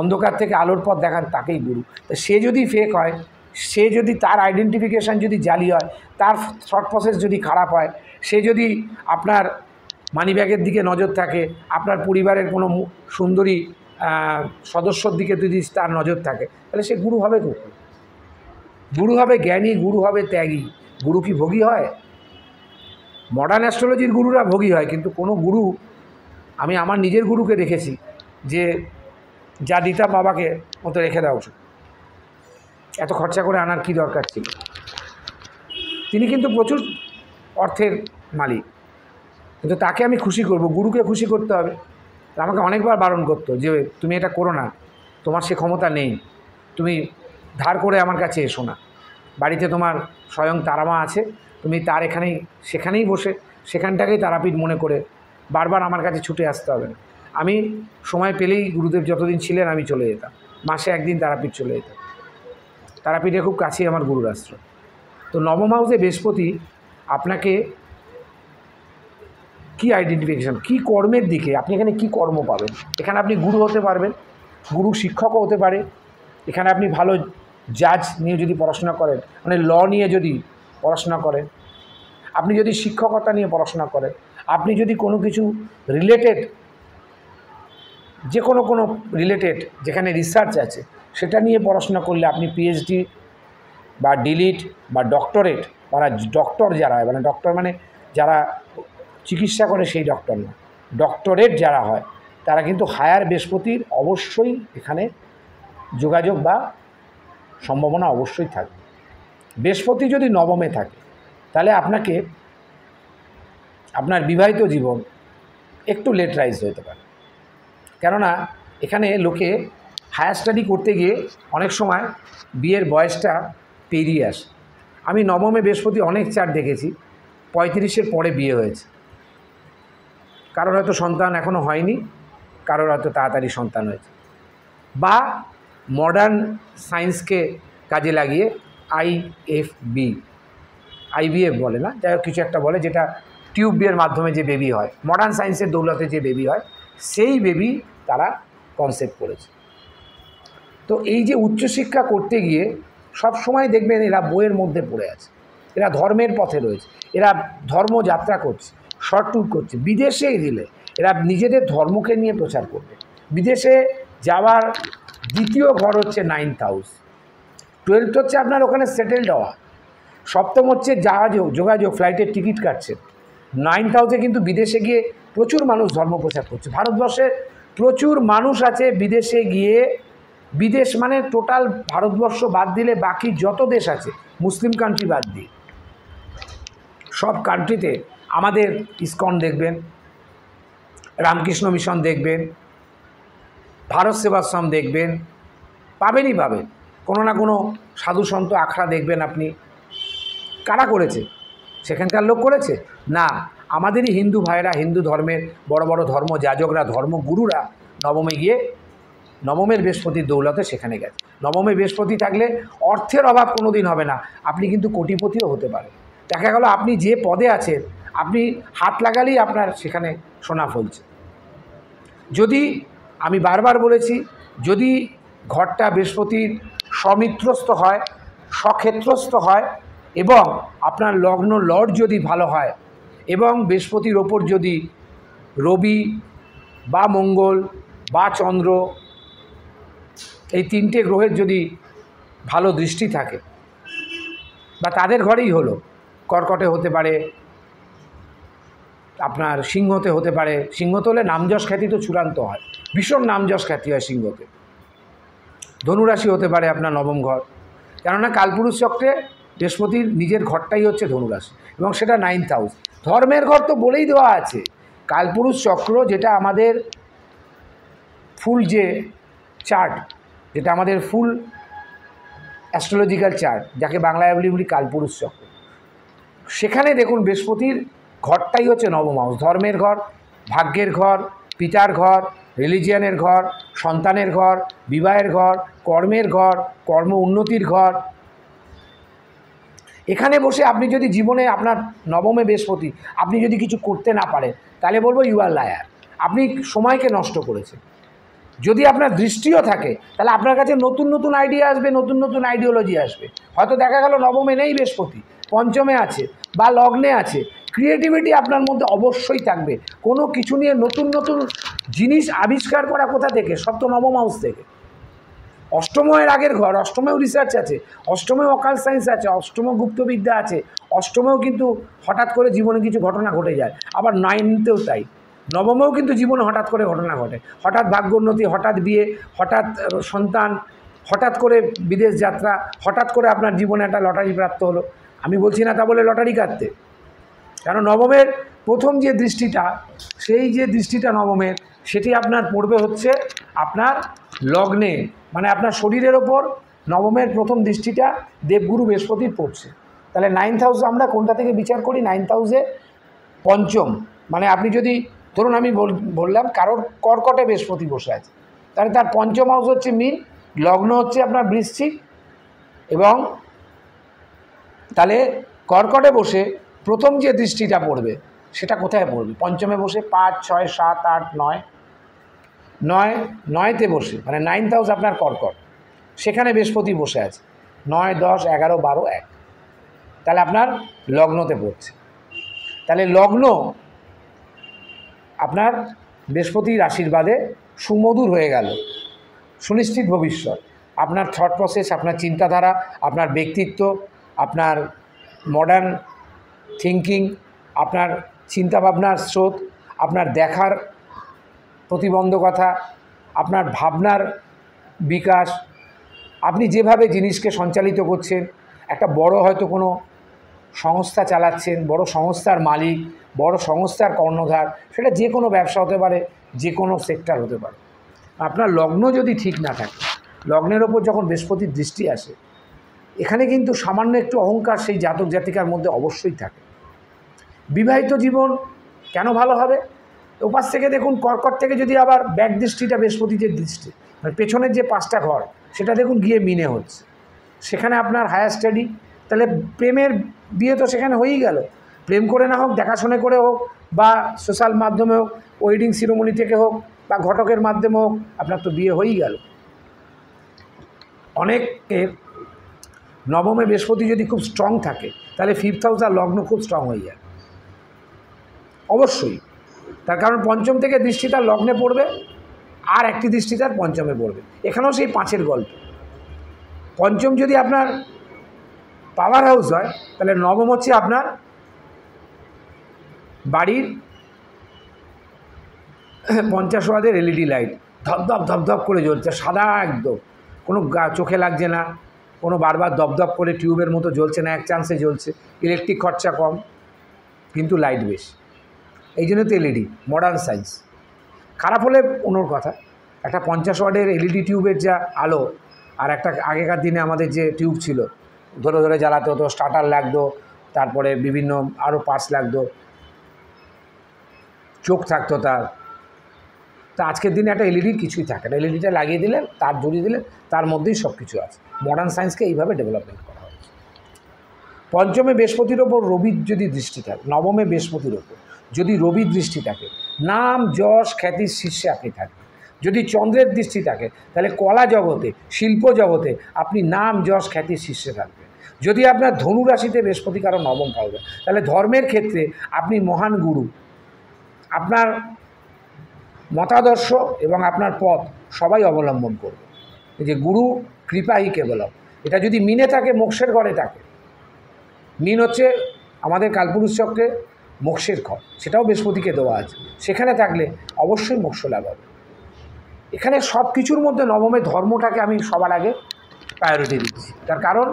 অন্ধকার থেকে আলোর পথ দেখান তাকেই গুরু। তো সে যদি ফেক হয়, সে যদি তার আইডেন্টিফিকেশান যদি জালি হয়, তার থট প্রসেস যদি খারাপ হয়, সে যদি আপনার মানিব্যাগের দিকে নজর থাকে, আপনার পরিবারের কোনো সুন্দরী সদস্যর দিকে যদি তার নজর থাকে, তাহলে সে গুরু হবে কোথায়? গুরু হবে জ্ঞানী, গুরু হবে ত্যাগী। গুরু কি ভোগী হয়? মডার্ন অ্যাস্ট্রোলজির গুরুরা ভোগী হয়, কিন্তু কোনো গুরু, আমি আমার নিজের গুরুকে দেখেছি যে যা দিতাম বাবাকে মতো রেখে দেওয়া উচিত, এত খরচা করে আনার কি দরকার ছিল। তিনি কিন্তু প্রচুর অর্থের মালিক, কিন্তু তাকে আমি খুশি করব, গুরুকে খুশি করতে হবে। আমাকে অনেকবার বারণ করতো যে তুমি এটা করো না, তোমার সে ক্ষমতা নেই, তুমি ধার করে আমার কাছে এসো না, বাড়িতে তোমার স্বয়ং তারামা আছে, তুমি তার সেখানেই বসে সেখানটাকেই তারাপীঠ মনে করে বারবার আমার কাছে ছুটে আসতে হবে না। আমি সময় পেলেই, গুরুদেব যতদিন ছিলেন আমি চলে যেতাম, মাসে একদিন তারাপীঠ চলে যেতাম। তারাপীঠে খুব কাছেই আমার গুরুর আশ্রম। তো নবম হাউসে বৃহস্পতি আপনাকে কি আইডেন্টিফিকেশান, কি কর্মের দিকে, আপনি এখানে কি কর্ম পাবেন। এখানে আপনি গুরু হতে পারবেন, গুরু শিক্ষকও হতে পারে। এখানে আপনি ভালো জাজ নিয়ে যদি পড়াশোনা করেন, মানে ল নিয়ে যদি পড়াশোনা করেন, আপনি যদি শিক্ষকতা নিয়ে পড়াশোনা করেন, আপনি যদি কোনো কিছু রিলেটেড, যে কোনো রিলেটেড যেখানে রিসার্চ আছে সেটা নিয়ে পড়াশোনা করলে আপনি পিএইচডি বা ডিলিট বা ডক্টরেট, মানে ডক্টর যারা হয়, মানে ডক্টর মানে যারা চিকিৎসা করে সেই ডক্টর না, ডক্টরেট যারা হয় তারা কিন্তু হায়ার বৃহস্পতির অবশ্যই এখানে যোগাযোগ বা সম্ভাবনা অবশ্যই থাকবে। বৃহস্পতি যদি নবমে থাকে তাহলে আপনাকে আপনার বিবাহিত জীবন একটু লেট রাইজ হতে পারে, কেননা এখানে লোকে হায়ার স্টাডি করতে গিয়ে অনেক সময় বিয়ের বয়সটা পেরিয়ে আসে। আমি নবমে বৃহস্পতি অনেক চার্ট দেখেছি 35-এর পরে বিয়ে হয়েছে, কারোর হয়তো সন্তান এখনও হয়নি, কারোর হয়তো তাড়াতাড়ি সন্তান হয়েছে, বা মডার্ন সায়েন্সকে কাজে লাগিয়ে আইভিএফ বলে না, যাই হোক কিছু একটা বলে, যেটা টিউব বিয়ের মাধ্যমে যে বেবি হয়, মডার্ন সায়েন্সের দৌলতে যে বেবি হয়, সেই বেবি তারা কনসেপ্ট করেছে। তো এই যে উচ্চশিক্ষা করতে গিয়ে সব সময় দেখবেন এরা বইয়ের মধ্যে পড়ে আছে, এরা ধর্মের পথে রয়েছে, এরা ধর্মযাত্রা করছে, শর্ট ট্যুর করছে, বিদেশেই দিলে এরা নিজেদের ধর্মকে নিয়ে প্রচার করবে। বিদেশে যাওয়ার দ্বিতীয় ঘর হচ্ছে 9th হাউস, 12th হচ্ছে আপনার ওখানে সেটেলড হওয়া, সপ্তম হচ্ছে যোগাযোগ, ফ্লাইটের টিকিট কাটছে। 9th হাউসে কিন্তু বিদেশে গিয়ে প্রচুর মানুষ ধর্ম প্রচার করছে। ভারতবর্ষে প্রচুর মানুষ আছে বিদেশে গিয়ে, বিদেশ মানে টোটাল ভারতবর্ষ বাদ দিলে বাকি যত দেশ আছে মুসলিম কান্ট্রি বাদ দিয়ে সব কান্ট্রিতে আমাদের ইসকন দেখবেন, রামকৃষ্ণ মিশন দেখবেন, ভারত সেবাশ্রম দেখবেন, পাবেনই পাবেন। কোনো না কোনো সাধু সন্ত আখড়া দেখবেন আপনি। কারা করেছে? সেখানকার লোক করেছে না, আমাদেরই হিন্দু ভাইরা, হিন্দু ধর্মের বড় বড় ধর্ম যাজকরা, ধর্মগুরুরা নবমে গিয়ে নবমের বৃহস্পতির দৌলতে সেখানে গেছে। নবমে বৃহস্পতি থাকলে অর্থের অভাব কোনো দিন হবে না, আপনি কিন্তু কোটিপতিও হতে পারেন। দেখা গেল আপনি যে পদে আছেন, আপনি হাত লাগালেই আপনার সেখানে সোনা ফলছে। যদি, আমি বারবার বলেছি, যদি ঘরটা বৃহস্পতির স্বমিত্রস্থ হয়, স্বক্ষেত্রস্থ হয়, এবং আপনার লগ্ন লর্ড যদি ভালো হয়, এবং বৃহস্পতির ওপর যদি রবি বা মঙ্গল বা চন্দ্র, এই তিনটে গ্রহের যদি ভালো দৃষ্টি থাকে, বা তাদের ঘরেই হলো, কর্কটে হতে পারে, আপনার সিংহতে হতে পারে। সিংহতে হলে নামযশ খ্যাতি তো চূড়ান্ত হয়, ভীষণ নামযশ খ্যাতি হয় সিংহতে। ধনুরাশি হতে পারে আপনার নবম ঘর, কেননা কালপুরুষ চক্রে বৃহস্পতির নিজের ঘরটাই হচ্ছে ধনুরাশি, এবং সেটা 9th হাউস। ধর্মের ঘর তো বলেই দেওয়া আছে। কালপুরুষ চক্র যেটা আমাদের ফুল যে চার্ট, যেটা আমাদের ফুল অ্যাস্ট্রোলজিক্যাল চার্ট, যাকে বাংলায় বলি কালপুরুষ চক্র, সেখানে দেখুন বৃহস্পতির ঘরটাই হচ্ছে নবম হাউস। ধর্মের ঘর, ভাগ্যের ঘর, পিতার ঘর, রিলিজিয়ানের ঘর, সন্তানের ঘর, বিবাহের ঘর, কর্মের ঘর, কর্ম উন্নতির ঘর। এখানে বসে আপনি যদি জীবনে আপনার নবমে বৃহস্পতি, আপনি যদি কিছু করতে না পারেন, তাহলে বলবো ইউ আর লায়ার, আপনি সময়কে নষ্ট করেছেন। যদি আপনার দৃষ্টিও থাকে, তাহলে আপনার কাছে নতুন নতুন আইডিয়া আসবে, নতুন নতুন আইডিওলজি আসবে। হয়তো দেখা গেল নবমে নেই বৃহস্পতি, পঞ্চমে আছে বা লগ্নে আছে, ক্রিয়েটিভিটি আপনার মধ্যে অবশ্যই থাকবে। কোনো কিছু নিয়ে নতুন নতুন জিনিস আবিষ্কার করা কোথা থেকে? সব তো নবম হাউস থেকে। অষ্টমের আগের ঘর, অষ্টমেও রিসার্চ আছে, অষ্টমেও অকাল সায়েন্স আছে, অষ্টমেও গুপ্তবিদ্যা আছে, অষ্টমেও কিন্তু হঠাৎ করে জীবনে কিছু ঘটনা ঘটে যায়। আবার 9তেও তাই, নবমেও কিন্তু জীবনে হঠাৎ করে ঘটনা ঘটে, হঠাৎ ভাগ্যোন্নতি, হঠাৎ বিয়ে, হঠাৎ সন্তান, হঠাৎ করে বিদেশ যাত্রা, হঠাৎ করে আপনার জীবনে একটা লটারি প্রাপ্ত হলো। আমি বলছি না তা বলে লটারি কাটতে, কারণ নবমের প্রথম যে দৃষ্টিটা, সেই যে দৃষ্টিটা নবমের, সেটি আপনার পড়বে হচ্ছে আপনার লগ্নে, মানে আপনার শরীরের ওপর নবমের প্রথম দৃষ্টিটা দেবগুরু বৃহস্পতির পড়ছে। তাহলে 9th হাউস আমরা কোনটা থেকে বিচার করি? 9th হাউসে পঞ্চম, মানে আপনি যদি ধরুন, আমি বললাম কারোর কর্কটে বৃহস্পতি বসে আছে, তাহলে তার পঞ্চম হাউস হচ্ছে মীন, লগ্ন হচ্ছে আপনার বৃশ্চিক, এবং তাহলে কর্কটে বসে প্রথম যে দৃষ্টিটা পড়বে সেটা কোথায় পড়বে? পঞ্চমে বসে 5, 6, 7, 8, 9, 9তে বসে, মানে 9th হাউস আপনার কর্কট, সেখানে বৃহস্পতি বসে আছে 9, 10, 11, 12, 1, তাহলে আপনার লগ্নতে পড়ছে। তাহলে লগ্ন আপনার বৃহস্পতির আশীর্বাদে সুমধুর হয়ে গেল, সুনিশ্চিত ভবিষ্যৎ। আপনার থট প্রসেস, আপনার চিন্তাধারা, আপনার ব্যক্তিত্ব, আপনার মডার্ন থিঙ্কিং, আপনার চিন্তাভাবনার স্রোত, আপনার দেখার প্রতিবন্ধকতা, আপনার ভাবনার বিকাশ, আপনি যেভাবে জিনিসকে সঞ্চালিত করছেন, একটা বড় হয়তো কোনো সংস্থা চালাচ্ছেন, বড় সংস্থার মালিক, বড় সংস্থার কর্ণধার, সেটা যে কোনো ব্যবসা হতে পারে, যে কোনো সেক্টর হতে পারে। আপনার লগ্ন যদি ঠিক না থাকে, লগ্নের ওপর যখন বৃহস্পতির দৃষ্টি আসে, এখানে কিন্তু সামান্য একটু অহংকার সেই জাতক জাতিকার মধ্যে অবশ্যই থাকে। বিবাহিত জীবন কেন ভালো হবে? ওপাশ থেকে দেখুন, কর্কট থেকে যদি আবার ব্যাক দৃষ্টিটা বৃহস্পতি যে দৃষ্টি, মানে পেছনের যে 5টা ঘর, সেটা দেখুন গিয়ে মিনে হচ্ছে, সেখানে আপনার হায়ার স্টাডি, তাহলে প্রেমের বিয়ে তো সেখানে হয়েই গেল। প্রেম করে না হোক, দেখাশোনা করে হোক, বা সোশ্যাল মাধ্যমে হোক, ওয়েডিং সিরিমনি থেকে হোক, বা ঘটকের মাধ্যমে হোক, আপনার তো বিয়ে হয়েই গেল। অনেকের নবমে বৃহস্পতি যদি খুব স্ট্রং থাকে, তাহলে 5th হাউস আর লগ্ন খুব স্ট্রং হয়ে যায় অবশ্যই। তার কারণ পঞ্চম থেকে দৃষ্টি তার লগ্নে পড়বে, আর একটি দৃষ্টি তার পঞ্চমে পড়বে। এখানেও সেই 5-এর গল্প। পঞ্চম যদি আপনার পাওয়ার হাউস হয়, তাহলে নবম হচ্ছে আপনার বাড়ির 50 ওয়াটের এলইডি লাইট, ধপধপ ধপধপ করে জ্বলছে, সাদা একদম, কোনো চোখে লাগছে না, কোনো বারবার দপদপ করে টিউবের মতো জ্বলছে না, এক চান্সে জ্বলছে, ইলেকট্রিক খরচা কম। কিন্তু লাইট বেশি, এই জন্য তো এলইডি মডার্ন সায়েন্স। খারাপ হলে অন্যর কথা, একটা 50 ওয়াটের এলইডি টিউবের যা আলো আর একটা আগেকার দিনে আমাদের যে টিউব ছিল ধরে ধরে জ্বালাতে হতো, স্টার্টার লাগতো, তারপরে বিভিন্ন আরও পার্টস লাগতো, চোখ থাকতো তার। তা আজকের দিনে একটা এলইডির কিছুই থাকে না, এলইডিটা লাগিয়ে দিলেন, তার জড়িয়ে দিলেন, তার মধ্যেই সব কিছু আছে। মডার্ন সায়েন্সকে এইভাবে ডেভেলপমেন্ট করা হয়েছে। পঞ্চমে বৃহস্পতির ওপর রবির যদি দৃষ্টি থাকে, নবমে বৃহস্পতির ওপর যদি রবির দৃষ্টি থাকে, নাম যশ খ্যাতির শীর্ষে আপনি থাকবেন। যদি চন্দ্রের দৃষ্টি থাকে তাহলে কলা জগতে, শিল্প জগতে আপনি নাম যশ খ্যাতির শীর্ষে থাকবেন। যদি আপনার ধনু রাশিতে বৃহস্পতি কারো নবম পাবে, তাহলে ধর্মের ক্ষেত্রে আপনি মহান গুরু, আপনার মতাদর্শ এবং আপনার পথ সবাই অবলম্বন করবে। এই যে গুরু কৃপাই কেবলম, এটা যদি মিনে থাকে, মোক্ষের ঘরে থাকে। মিন হচ্ছে আমাদের কালপুরুষ চক্রে মোক্ষের ঘর, সেটাও বৃহস্পতিকে দেওয়া আছে, সেখানে থাকলে অবশ্যই মোক্ষ লাভ হবে। এখানে সব কিছুর মধ্যে নবমে ধর্মটাকে আমি সবার আগে প্রায়োরিটি দিচ্ছি। তার কারণ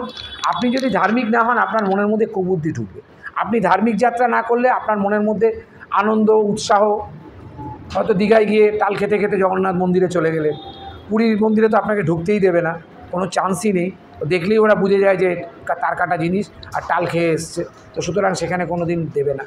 আপনি যদি ধার্মিক না হন, আপনার মনের মধ্যে কুবুদ্ধি ঢুকবে। আপনি ধার্মিক যাত্রা না করলে আপনার মনের মধ্যে আনন্দ উৎসাহ, হয়তো দীঘায় গিয়ে টাল খেতে খেতে জগন্নাথ মন্দিরে চলে গেলে, পুরীর মন্দিরে তো আপনাকে ঢুকতেই দেবে না, কোনো চান্সই নেই, দেখলেই ওরা বুঝে যায় যে তার কাটা জিনিস আর টাল খেয়ে এসছে, তো সুতরাং সেখানে কোনো দিন দেবে না।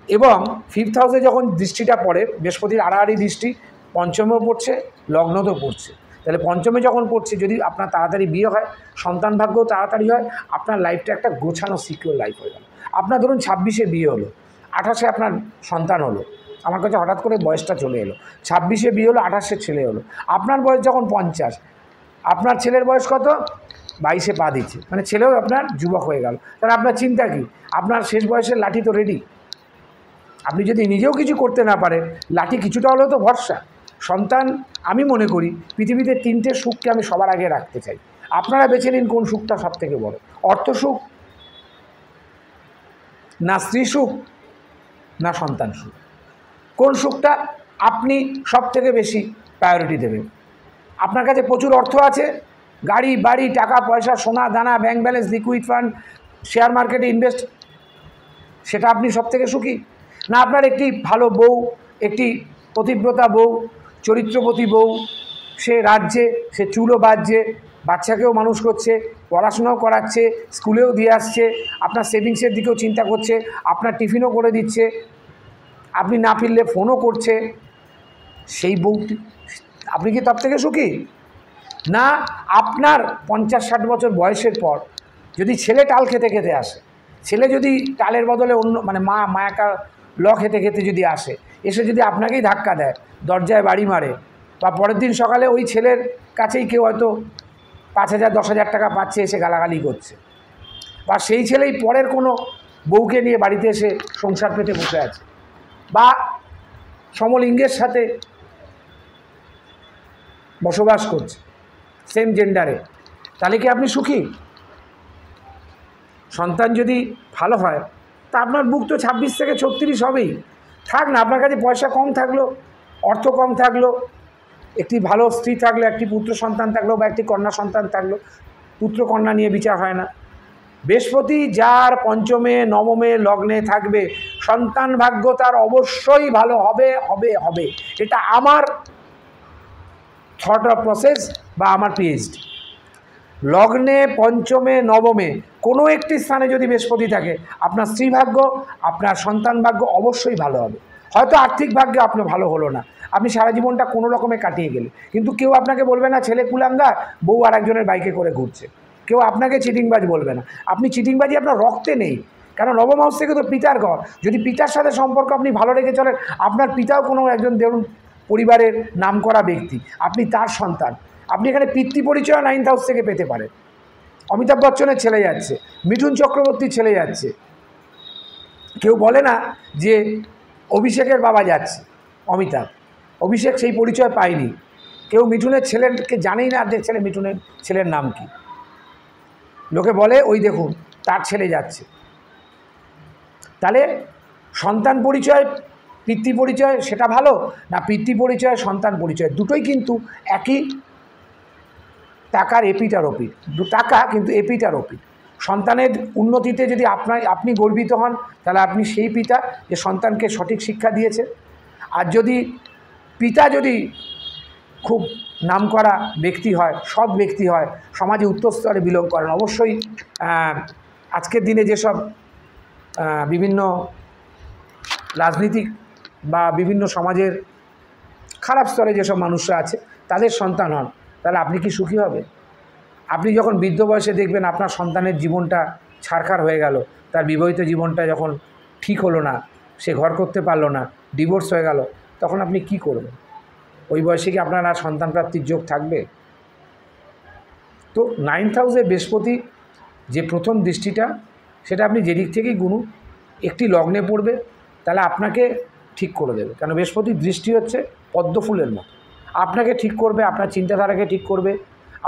এবং 5th হাউসে যখন দৃষ্টিটা পড়ে, বৃহস্পতির আড়াআড়ি দৃষ্টি পঞ্চমেও পড়ছে, লগ্নতেও পড়ছে, তাহলে পঞ্চমে যখন পড়ছে, যদি আপনার তাড়াতাড়ি বিয়ে হয়, সন্তান ভাগ্যও তাড়াতাড়ি হয়, আপনার লাইফটা একটা গোছানো সিকিউর লাইফ হয়ে গেল। আপনার ধরুন 26-এ বিয়ে হলো, 28-এ আপনার সন্তান হলো, আমার কাছে হঠাৎ করে বয়সটা চলে এলো, 26-এ বিয়ে হলো, 28-এ ছেলে হলো, আপনার বয়স যখন 50, আপনার ছেলের বয়স কত? 22-এ পা দিচ্ছে, মানে ছেলেও আপনার যুবক হয়ে গেল। তাহলে আপনার চিন্তা কি? আপনার শেষ বয়সের লাঠি তো রেডি। আপনি যদি নিজেও কিছু করতে না পারেন, লাঠি কিছুটা হলেও তো ভরসা। সন্তান, আমি মনে করি পৃথিবীতে 3টে সুখকে আমি সবার আগে রাখতে চাই। আপনারা বেছে নিন কোন সুখটা সব থেকে বড়, অর্থ সুখ, না স্ত্রী সুখ, না সন্তান সুখ? কোন সুখটা আপনি সব থেকে বেশি প্রায়োরিটি দেবেন? আপনার কাছে প্রচুর অর্থ আছে, গাড়ি বাড়ি টাকা পয়সা সোনা দানা bank balance liquid fund share মার্কেটে ইনভেস্ট, সেটা আপনি সব থেকে সুখী? না আপনার একটি ভালো বউ, একটি পতিব্রতা বউ, চরিত্রবতী বউ, সে রাজ্যে, সে চুলও বাজছে, বাচ্চাকেও মানুষ করছে, পড়াশোনাও করাচ্ছে, স্কুলেও দিয়ে আসছে, আপনার সেভিংসের দিকেও চিন্তা করছে, আপনার টিফিনও করে দিচ্ছে, আপনি না ফিরলে ফোনও করছে, সেই বউটি, আপনি কি তার থেকে সুখী? না আপনার 50-60 বছর বয়সের পর যদি ছেলে টাল খেতে খেতে আসে, ছেলে যদি টালের বদলে অন্য মানে মায়াকার ল খেতে খেতে যদি আসে, এসে যদি আপনাকেই ধাক্কা দেয়, দরজায় বাড়ি মারে, বা পরের দিন সকালে ওই ছেলের কাছেই কেউ হয়তো 5,000 10,000 টাকা পাচ্ছে, এসে গালাগালি করছে, বা সেই ছেলেই পরের কোনো বউকে নিয়ে বাড়িতে এসে সংসার পেতে বসে আছে, বা সমলিঙ্গের সাথে বসবাস করছে, সেম জেন্ডারে, তাহলে কি আপনি সুখী? সন্তান যদি ভালো হয়, তা আপনার বুক তো 26 থেকে 36 হবেই। থাক না, আপনার কাছে পয়সা কম থাকলো, অর্থ কম থাকলো, একটি ভালো স্ত্রী থাকলো, একটি পুত্র সন্তান থাকলো, বা একটি কন্যা সন্তান থাকলো, পুত্র কন্যা নিয়ে বিচার হয় না। বৃহস্পতি যার পঞ্চমে নবমে লগ্নে থাকবে, সন্তান ভাগ্য তার অবশ্যই ভালো হবে হবে হবে। এটা আমার থট অফ প্রসেস বা আমার পিএইচডি। লগ্নে পঞ্চমে নবমে কোনো একটি স্থানে যদি বৃহস্পতি থাকে, আপনার স্ত্রী ভাগ্য, আপনার সন্তান ভাগ্য অবশ্যই ভালো হবে। হয়তো আর্থিক ভাগ্যে আপনার ভালো হলো না, আপনি সারা জীবনটা কোনো রকমে কাটিয়ে গেলে, কিন্তু কেউ আপনাকে বলবে না ছেলে কুলাঙ্গা, বউ আর একজনের বাইকে করে ঘুরছে। কেউ আপনাকে চিটিংবাজ বলবে না। আপনি চিটিংবাজি আপনার রক্তে নেই, কারণ নবম হাউস থেকে তো পিতার ঘর। যদি পিতার সাথে সম্পর্ক আপনি ভালো রেখে চলেন, আপনার পিতাও কোনো একজন ধরুন পরিবারের নামকরা ব্যক্তি, আপনি তার সন্তান, আপনি এখানে পিতৃ পরিচয় 9th হাউস থেকে পেতে পারেন। অমিতাভ বচ্চনের ছেলে যাচ্ছে, মিঠুন চক্রবর্তীর ছেলে যাচ্ছে, কেউ বলে না যে অভিষেকের বাবা যাচ্ছে অমিতাভ, অভিষেক সেই পরিচয় পায়নি, কেউ মিঠুনের ছেলেকে জানেই না, যে ছেলে মিঠুনের ছেলের নাম কি, লোকে বলে ওই দেখুন তার ছেলে যাচ্ছে। তাহলে সন্তান পরিচয় পিতৃ পরিচয় সেটা ভালো না, পিতৃ পরিচয় সন্তান পরিচয় দুটোই কিন্তু একই টাকার এপিট আর ওপিট, টাকা কিন্তু এপিট আর ওপিট। সন্তানের উন্নতিতে যদি আপনি গর্বিত হন, তাহলে আপনি সেই পিতা যে সন্তানকে সঠিক শিক্ষা দিয়েছে। আর যদি পিতা যদি খুব নামকরা ব্যক্তি হয়, সৎ ব্যক্তি হয়, সমাজে উচ্চস্তরে বিলং করেন, অবশ্যই আজকের দিনে যেসব বিভিন্ন রাজনীতিক বা বিভিন্ন সমাজের খারাপ স্তরে যেসব মানুষরা আছে তাদের সন্তান হন, তাহলে আপনি কি সুখী হবে? আপনি যখন বৃদ্ধ বয়সে দেখবেন আপনার সন্তানের জীবনটা ছারখার হয়ে গেল, তার বিবাহিত জীবনটা যখন ঠিক হলো না, সে ঘর করতে পারলো না, ডিভোর্স হয়ে গেল, তখন আপনি কি করবেন? ওই বয়সে কি আপনার আর সন্তান প্রাপ্তির যোগ থাকবে? তো 9th হাউসে বৃহস্পতি যে প্রথম দৃষ্টিটা, সেটা আপনি যেদিক থেকেই গুনুন, একটি লগ্নে পড়বে, তাহলে আপনাকে ঠিক করে দেবে। কেন বৃহস্পতির দৃষ্টি হচ্ছে পদ্ম ফুলের মতো, আপনাকে ঠিক করবে, আপনার চিন্তাধারাকে ঠিক করবে,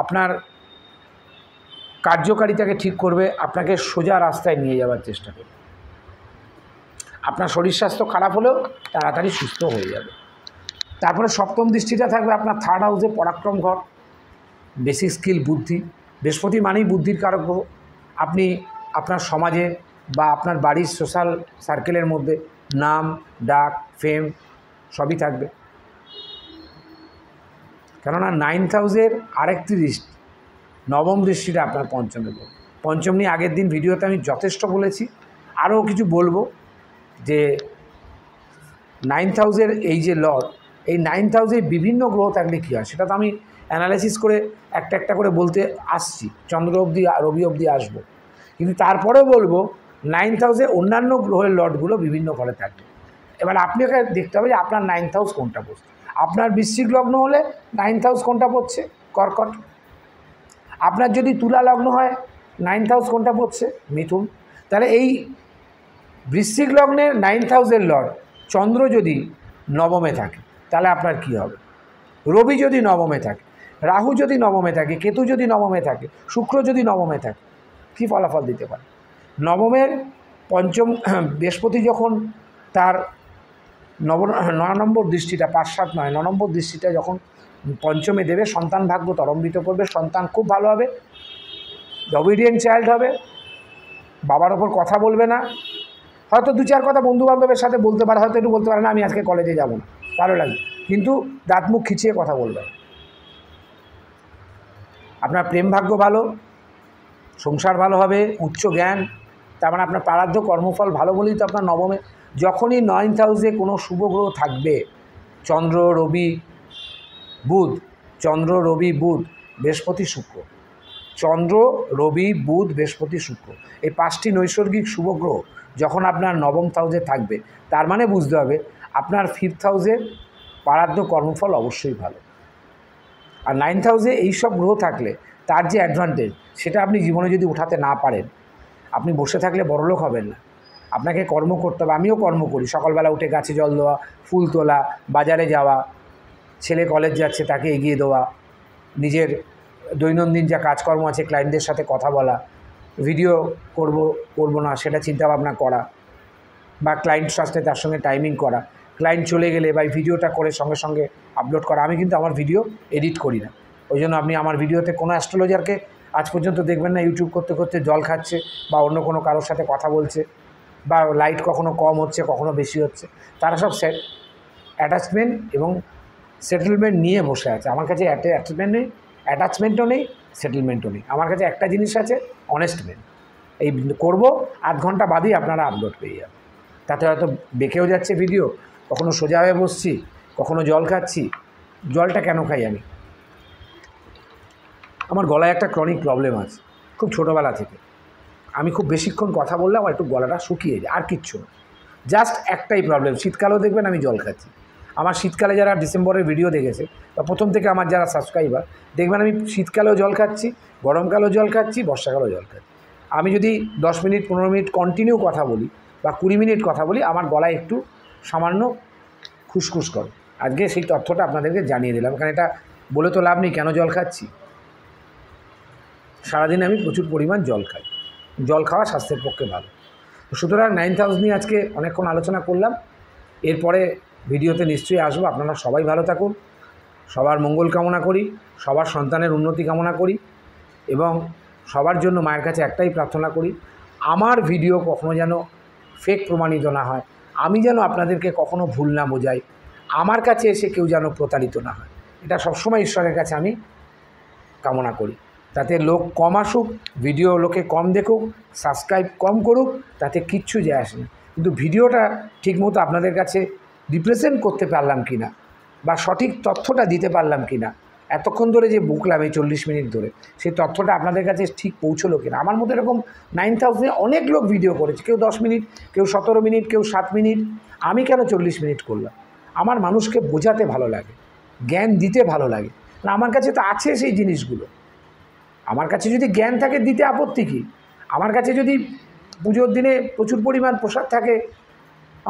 আপনার কার্যকারিতাকে ঠিক করবে, আপনাকে সোজা রাস্তায় নিয়ে যাওয়ার চেষ্টা করবে। আপনার শরীর স্বাস্থ্য খারাপ হলেও তাড়াতাড়ি সুস্থ হয়ে যাবে। তারপরে সপ্তম দৃষ্টিটা থাকবে আপনার 3rd হাউসে, পরাক্রম ঘর, বেসিক স্কিল, বুদ্ধি। বৃহস্পতি মানেই বুদ্ধির কারক গ্রহ। আপনি আপনার সমাজে বা আপনার বাড়ির সোশ্যাল সার্কেলের মধ্যে নাম, ডাক, ফেম সবই থাকবে। কেননা 9th হাউসের আরেকটি দৃষ্টি, নবম দৃষ্টিটা আপনার পঞ্চমে পড়বে। পঞ্চম নিয়ে আগের দিন ভিডিওতে আমি যথেষ্ট বলেছি, আরও কিছু বলবো যে 9th হাউসের এই যে লর্ড, এই 9th হাউসে বিভিন্ন গ্রহ থাকলে কী হয় সেটা তো আমি অ্যানালাইসিস করে একটা একটা করে বলতে আসছি, চন্দ্র অবধি, রবি অবধি আসবো। কিন্তু তারপরেও বলবো 9th হাউসে অন্যান্য গ্রহের লর্ডগুলো বিভিন্ন ঘরে থাকবে। এবার আপনাকে দেখতে হবে যে আপনার 9th হাউস কোনটা পড়ছে। আপনার বৃশ্চিক লগ্ন হলে 9th হাউস কোনটা পড়ছে? কর্কট। আপনার যদি তুলা লগ্ন হয় 9th হাউস কোনটা পড়ছে? মিথুন। তাহলে এই বৃশ্চিক লগ্নের 9th হাউসের লর্ড চন্দ্র যদি নবমে থাকে, তাহলে আপনার কি হবে? রবি যদি নবমে থাকে, রাহু যদি নবমে থাকে, কেতু যদি নবমে থাকে, শুক্র যদি নবমে থাকে, কী ফলাফল দিতে পারে? নবমের পঞ্চম বৃহস্পতি যখন তার 9 নম্বর দৃষ্টিটা, 5, 7 নয়, 9 নম্বর দৃষ্টিটা যখন পঞ্চমে দেবে, সন্তান ভাগ্য তরম্বিত করবে, সন্তান খুব ভালো হবে, অবিডিয়েন্ট চাইল্ড হবে, বাবার ওপর কথা বলবে না, হয়তো 2-4 কথা বন্ধুবান্ধবের সাথে বলতে পারে, হয়তো একটু বলতে পারে না আমি আজকে কলেজে যাব না, ভালো লাগে, কিন্তু দাঁত মুখ খিচিয়ে কথা বলবে। আপনার প্রেম ভাগ্য ভালো, সংসার ভালো হবে, উচ্চ জ্ঞান, তার মানে আপনার প্রারাব্ধ কর্মফল ভালো বলেই তো আপনার নবমে। যখনই 9th হাউসে কোনো শুভ গ্রহ থাকবে, চন্দ্র, রবি, বুধ, চন্দ্র, রবি, বুধ, বৃহস্পতি, শুক্র, চন্দ্র, রবি, বুধ, বৃহস্পতি, শুক্র, এই 5টি নৈসর্গিক শুভ গ্রহ যখন আপনার 9ম হাউসে থাকবে, তার মানে বুঝতে হবে আপনার 5th হাউসে প্রারাব্ধ কর্মফল অবশ্যই ভালো। আর 9th হাউসে এইসব গ্রহ থাকলে তার যে অ্যাডভান্টেজ, সেটা আপনি জীবনে যদি উঠাতে না পারেন, আপনি বসে থাকলে বড়লোক হবেন না, আপনাকে কর্ম করতে হবে। আমিও কর্ম করি, সকালবেলা উঠে গাছে জল দেওয়া, ফুল তোলা, বাজারে যাওয়া, ছেলে কলেজ যাচ্ছে তাকে এগিয়ে দেওয়া, নিজের দৈনন্দিন যা কাজকর্ম আছে ক্লায়েন্টদের সাথে কথা বলা, ভিডিও করব না সেটা চিন্তাভাবনা করা, বা ক্লায়েন্ট আসলে তার সঙ্গে টাইমিং করা, ক্লায়েন্ট চলে গেলে বা ভিডিওটা করে সঙ্গে সঙ্গে আপলোড করা। আমি কিন্তু আমার ভিডিও এডিট করি না, ওই জন্য আপনি আমার ভিডিওতে কোনো অ্যাস্ট্রোলজারকে আজ পর্যন্ত দেখবেন না ইউটিউব করতে করতে জল খাচ্ছে বা অন্য কোনো কারোর সাথে কথা বলছে, বা লাইট কখনো কম হচ্ছে কখনো বেশি হচ্ছে। তারা সব অ্যাটাচমেন্ট এবং সেটেলমেন্ট নিয়ে বসে আছে। আমার কাছে অ্যাটাচমেন্টও নেই, সেটেলমেন্টও নেই। আমার কাছে একটা জিনিস আছে, অনেস্ট মেন। এই করব, 8 ঘন্টা বাদেই আপনারা আপলোড পেয়ে যাবেন। তাতে হয়তো বেঁকেও যাচ্ছে ভিডিও, কখনো সোজা হয়ে বসছি, কখনো জল খাচ্ছি। জলটা কেন খাই আমি? আমার গলায় একটা ক্রনিক প্রবলেম আছে খুব ছোটোবেলা থেকে। আমি খুব বেশিক্ষণ কথা বললে আমার একটু গলাটা শুকিয়ে যায়, আর কিচ্ছু না, জাস্ট একটাই প্রবলেম। শীতকালেও দেখবেন আমি জল খাচ্ছি। আমার শীতকালে যারা ডিসেম্বরের ভিডিও দেখেছে বা প্রথম থেকে আমার যারা সাবস্ক্রাইবার, দেখবেন আমি শীতকালেও জল খাচ্ছি, গরমকালেও জল খাচ্ছি, বর্ষাকালেও জল খাচ্ছি। আমি যদি 10 মিনিট 15 মিনিট কন্টিনিউ কথা বলি বা 20 মিনিট কথা বলি, আমার গলায় একটু সামান্য খুসখুস করে। আজকে সেই তথ্যটা আপনাদেরকে জানিয়ে দিলাম, কারণ এটা বলে তো লাভ নেই কেন জল খাচ্ছি। সারাদিনে আমি প্রচুর পরিমাণ জল খাই, জল খাওয়া স্বাস্থ্যের পক্ষে ভালো। সুতরাং 9th হাউস নিয়ে আজকে অনেকক্ষণ আলোচনা করলাম। এরপরে ভিডিওতে নিশ্চয়ই আসবো। আপনারা সবাই ভালো থাকুন, সবার মঙ্গল কামনা করি, সবার সন্তানের উন্নতি কামনা করি এবং সবার জন্য মায়ের কাছে একটাই প্রার্থনা করি, আমার ভিডিও কখনো যেন ফেক প্রমাণিত না হয়, আমি যেন আপনাদেরকে কখনো ভুল না বোঝাই, আমার কাছে এসে কেউ যেন প্রতারিত না হয়। এটা সবসময় ঈশ্বরের কাছে আমি কামনা করি। তাতে লোক কম আসুক, ভিডিও লোকে কম দেখুক, সাবস্ক্রাইব কম করুক, তাতে কিচ্ছু যায় আসে না। কিন্তু ভিডিওটা ঠিকমতো আপনাদের কাছে রিপ্রেজেন্ট করতে পারলাম কি না, বা সঠিক তথ্যটা দিতে পারলাম কি না, এতক্ষণ ধরে যে বকলাম এই 40 মিনিট ধরে, সেই তথ্যটা আপনাদের কাছে ঠিক পৌঁছলো কিনা। আমার মতো এরকম 9000 অনেক লোক ভিডিও করেছে, কেউ 10 মিনিট, কেউ 17 মিনিট, কেউ 7 মিনিট, আমি কেন 40 মিনিট করলাম? আমার মানুষকে বোঝাতে ভালো লাগে, জ্ঞান দিতে ভালো লাগে, না আমার কাছে তো আছে সেই জিনিসগুলো। আমার কাছে যদি জ্ঞান থাকে দিতে আপত্তি কী? আমার কাছে যদি পুজোর দিনে প্রচুর পরিমাণ প্রসাদ থাকে,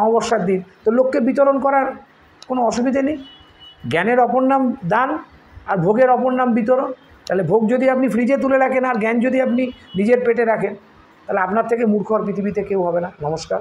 অমাবস্যার দিন, তো লোককে বিতরণ করার কোনো অসুবিধে নেই। জ্ঞানের অপর নাম দান, আর ভোগের অপর নাম বিতরণ। তাহলে ভোগ যদি আপনি ফ্রিজে তুলে রাখেন আর জ্ঞান যদি আপনি নিজের পেটে রাখেন, তাহলে আপনার থেকে মূর্খ আর পৃথিবীতে কেউ হবে না। নমস্কার।